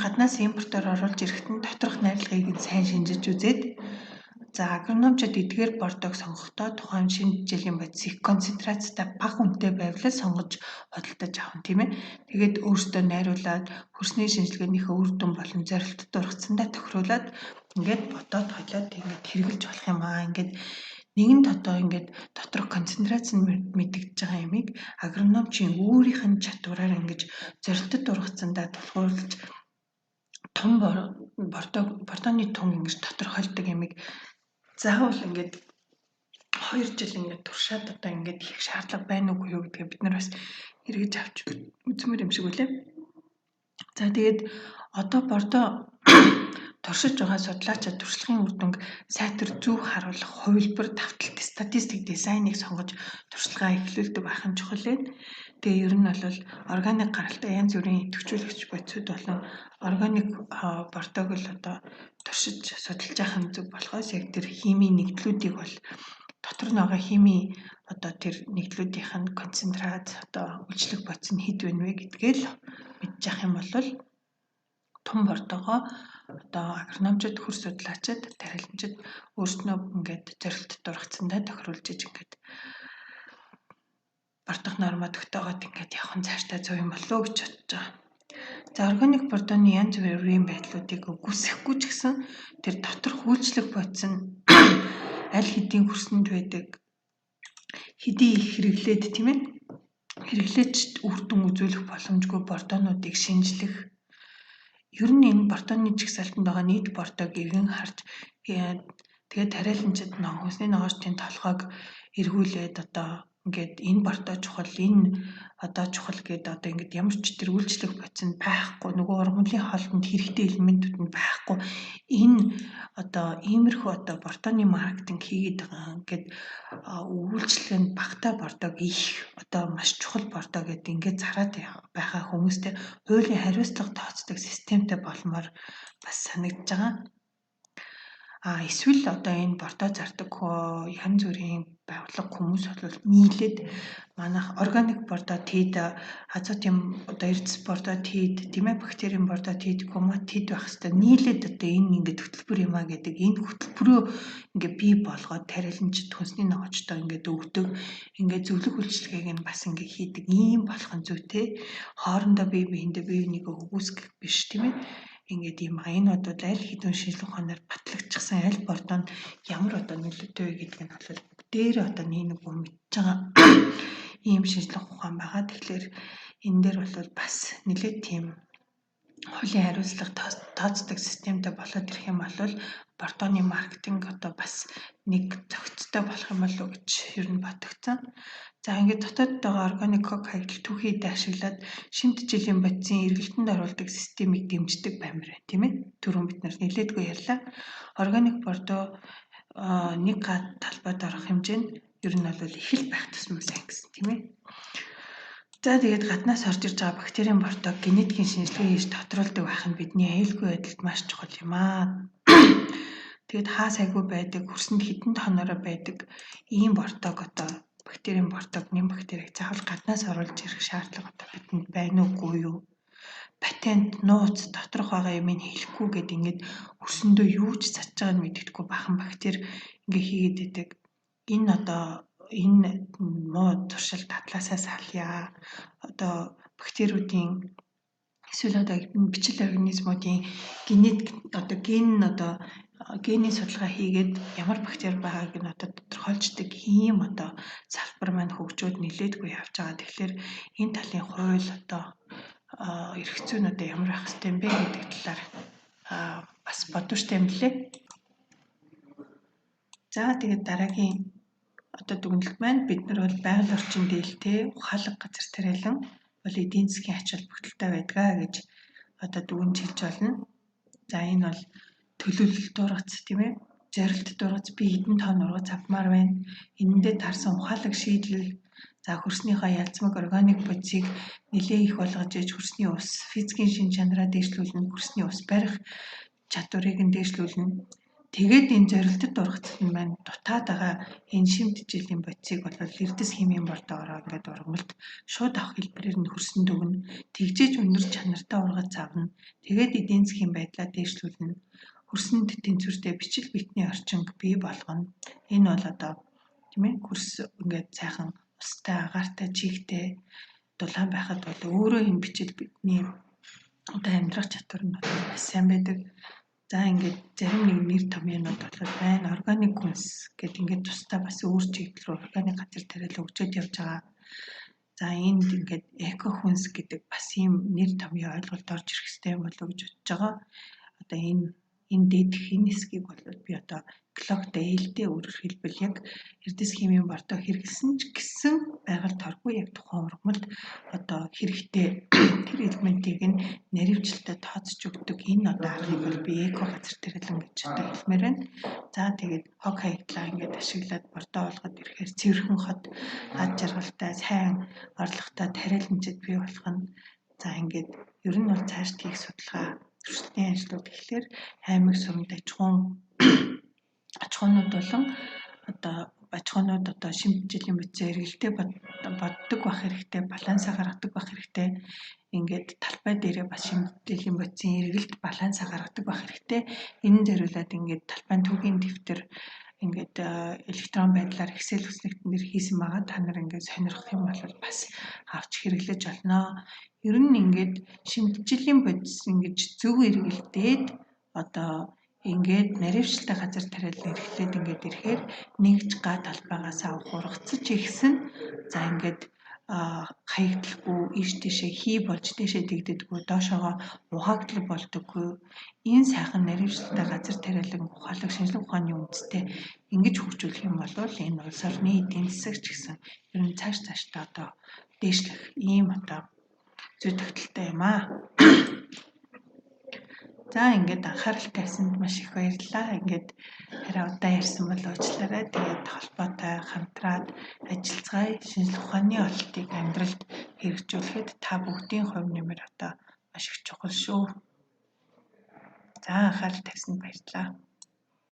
гаднаас импортоор оруулж ирэхэд нь доторх найрлагыг нь сайн шинжиж үзээд За агрономчид эдгээр бордыг сонгохдоо тухайн шинэ жилийн бодисыг концентрацтай бага үнэтэй байвал сонгож худалдаж авах тийм ээ. Тэгээд өөртөө найруулад хөрсний шинжилгээнийхээ үр дүн болон зорилтод дургацсандаа тохируулаад ингээд бодоод хойлоод ингээд хэрэгжилж болох юм аа. Ингээд нэгэнт одоо ингээд доторх концентрац нь мэдэгдэж байгаа ямиг агрономчийн өөрийнх нь чадвараар ингэж зорилтод дургацсандаа тулгуурлаж том бордооны тун ингэж тодорхойлдог ямиг заавал ингээд 2 жил ингээд туршаад одоо ингээд хийх шаардлага байна уугүй юу гэдгээ бид нар бас эргэж авч үзмээр юм шиг үлээ. За тэгээд одоо бордоо туршиж байгаа судлаачид туршлагын үр дүнг сайтар зөв харуулах хувилбар, давталт, статистик, дизайныг сонгож туршлагаа эхлүүлдэг байх нь чухал байна. Тэгээ ер нь бол органик гаралтай янз бүрийн идэвхжүүлэгч бодисууд болон органик бордоог л одоо туршиж судалж явах нь зөв болохоос яг тэр химийн нэгдлүүдийг бол дотор нь байгаа химийн одоо тэр нэгдлүүдийнх нь концентрат одоо үйлчлэг бодис нь хэд вэ гэдгээ л мэдж явах юм бол том бордоогоо одоо агрономчид, хөр судлаачид, тариаланчид өөрснөө ингээд зорилтод дургацсандаа тохируулж иж ингээд бордох нормод тогтоогоод ингээд явах нь цаашдаа зөв юм болов уу гэж бодож байгаа. За органик бордооны янз бүрийн байдлуудыг үгүйсэхгүй ч гэсэн тэр доторх үйлчлэг бодис нь аль хэдийн хөрсөнд байдаг хэдий их хэрэглээд тийм ээ хэрэглээч үр дүн үзүүлэх боломжгүй бордоонуудыг шинжлэх ер нь энэ бордооны жагсаалтанд байгаа нийт бордоог эргэн харж тэгээд тариаланчид хөнсний ногоочдын толгойг эргүүлээд одоо ингээд энэ бордоо чухал энэ одоо чухал гэдэг одоо ингээд ямар ч тэр үйлчлэх бодис нь байхгүй нөгөө ургамлын хоолтонд хэрэгтэй элементүүд нь байхгүй энэ одоо иймэрхүү одоо бордооны маркетинг хийгээд байгаа ингээд үйлчлэг нь багтаа бордоог их одоо маш чухал бордоо гэдэг ингээд зараад байгаа хүмүүстэй хуулийн хариуцлага тооцдог системтэй болмоор бас санагдж байгаа. Эсвэл одоо энэ бордоо зардаг янз бүрийн байгууллага хүмүүс бол нийлээд манайх органик бордоо тийд азотын одоо эрдэс бордоо тийд тийм ээ бактерийн бордоо тийд гомат тийд байх хэвээр нийлээд одоо энэ ингээд хөтөлбөр юм а гэдэг энэ хөтөлбөрөө ингээд бий болгоод тариаланчид хөнсний ногоочдоо ингээд өгдөг ингээд зөвлөх үйлчлэгийг нь бас ингээд хийдэг ийм болох нь зүйтэй хоорондоо бие биендээ бие биенийг өгөөсгөх биш тийм ээ. Ингээд ийм аянуудад аль хэдийн шинжилгээ ухаанаар батлагдчихсан аль бордоонд ямар одоо нөлөөтэй вэ гэдг нь бол дээр одоо нэг мэдж байгаа ийм шинжилгээ ухаан байгаа. Тэгэхээр энэ дээр бол бас нэлээд тийм хуулийн хариуцлага тооцдог системтэй болоод ирэх юм бол бордооны маркетинг одоо бас нэг зохицтой болох юм болов уу гэж ер нь бодогцсон. За ингээд дотоодд байгаа органик хаягдл түүхийд ашиглаад шинэ жилийн бодисын эргэлтэнд оруулдаг системийг дэмждэг баймир байна тийм ээ. Түрүүн бид нар нэлээдгүй ярьлаа. Органик бордоо нэг талбайд орох хэмжээ нь ер нь бол их л байх тусмаа сайн гэсэн тийм ээ. За тэгээд гаднаас орж ирж байгаа бактерийн бордоог генетикийн шинжилгээ хийж тодруулдаг байх нь бидний аюулгүй байдалд маш чухал юм аа. Тэгээд хаа сайгүй байдаг, хөрсөнд хідэн тоноороо байдаг ийм бордоог одоо бактерийн бордоог нэм бактерийг заавал гаднаас оруулж ирэх шаардлага одоо бидэнд байна уугүй юу? Патент, нууц, доторх байгаа юм хэлэхгүй гэд ингээд хөрсөндөө юу ч цацж байгааг нь мэддэхгүй бахан бактери ингээ хийгээд идэг. Энэ одоо энэ муу туршил татлаасаа салъя. Одоо бактериудын эсвэл одоо бичил организмуудын генетик одоо генийн судалгаа хийгээд ямар бактери байгааг нь одоо тодорхойлждаг ийм одоо салбар маань хөгжөөд нэлээдгүй явж байгаа. Тэгэхээр энэ талын хууль одоо эрх зүйн одоо ямар байх хэрэгтэй юм бэ гэдэг талаар бас бодвочтой юм лээ. За тэгээд дараагийн одоо дүгнэлт маань бид нар бол байгаль орчин дээлтэй ухаалаг газар тариалан бол эдийн засгийн ач холбогдолтой байдгаа гэж одоо дүгнж хэлж байна. За энэ бол төлөвлөлт дургац тийм ээ. Зорилт дургац би хэдэн тонн ургац авмаар байна. Энэндээ таарсан ухаалаг шийдлэл за хөрснийхөө ялцмаг органик бодисыг нэлээ их болгож иж хөрсний ус физикийн шин чанараа дээшлүүлнэ, хөрсний ус барих чадварыг нь дээшлүүлнэ. Тэгээд энэ зорилтод дургацд нь маань дутаад байгаа энэ шимт жилийн бодисыг бол эрдэс химийн бордоороо ингээд ургамалд шууд авах хэлбэрээр нь хөрсөнд өгнө. Тэгжээж өндөр чанартай ургац авна. Тэгээд эдийн засгийн байдлаа дээшлүүлнэ. хөрсний тэнцвэртэй бичил битний орчинг бий болгоно. Энэ бол одоо тийм ээ хөрс ингээд сайхан устай, агаартай, чигтэй дулаан байхад бол өөрөө энэ бичил битний одоо амьдрах чадвар нь бас сайн байдаг. За ингээд зарим нэг нэр томьёонууд бол байна. Органик хүнс гэдэг ингээд тусдаа бас өөр чиглэл рүү органик газар тариалан хөгжөөд явж байгаа. За энд ингээд эко хүнс гэдэг бас ийм нэр томьёо ойлголт орж ирэх хэрэгтэй юм болов уу гэж бодож байгаа. Одоо энэ дээдх энэ хэсгийг бол би одоо экологтой ээлтэй өөрөөр хэлбэл яг эрдэс химийн бордоо хэрэглэсэн ч гэсэн байгаль торгүй яг тухайн ургамалд одоо хэрэгтэй тэр элементийг нь наривчлалтад тооцож өгдөг энэ одоо аргыг бол би эко газар тариалан гэж одоо хэлмээр байна. За тэгээд хог хаягдлаа ингээд ашиглаад бордоо болгоод ирэхээр цэвэрхэн хот ад жаргалтай сайн орлоготой тариаланчид бий болох нь. За ингээд ер нь бол цааш хийх судалгаа өрсөлдөөн ажлууд гэхлээр аймаг сумд аж ахуйнууд болон одоо аж ахуйнууд одоо шимтгийллийн бүтцээ эргэлдээ боддог байх хэрэгтэй, балансаа гаргадаг байх хэрэгтэй. Ингээд талбай дээрээ бас шимтгийллийн бүтцийн эргэлт балансаа гаргадаг байх хэрэгтэй. Энэ зориулаад ингээд талбайн түүхийн дэвтэр ингээд электрон байдлаар Excel хүснэгтэн дээр хийсэн байгаа. Та нар ингээд сонирхох юм бол бас авч хэрэглэж олно. Ер нь ингээд шимтгийллийн бодис ингээд зөв эргэлдээд одоо ингээд наривчлалтай газар тариалан эрхлээд ингээд ирэхээр нэгж га талбайгаас авах ургацж ихсэн. За ингээд хаягдлахгүй ийш тийшээ хий болж тийшээ дэгддэггүй доошоогоо ухаагдлаг болдоггүй. Энэ сайхан наривчлалтай газар тариалан ухаалаг шинжлэх ухааны үндэстэй ингэж хөгжүүлэх юм бол энэ улс орны эдийн засаг ч гэсэн ер нь цаашдаа одоо дээшлэх ийм одоо зүй тогтолтой юм аа. За ингээд анхаарал тавьсанд маш их баярлалаа. Ингээд хараа удаан ярьсан бол уучлаарай. Тэгээд холбоотой хамтраад ажиллацгаая. Шинжлэх ухааны ололтыг амьдралд хэрэгжүүлэхэд та бүгдийн хувь нэмэр одоо маш их чухал шүү. За анхаарал тавьсанд баярлалаа.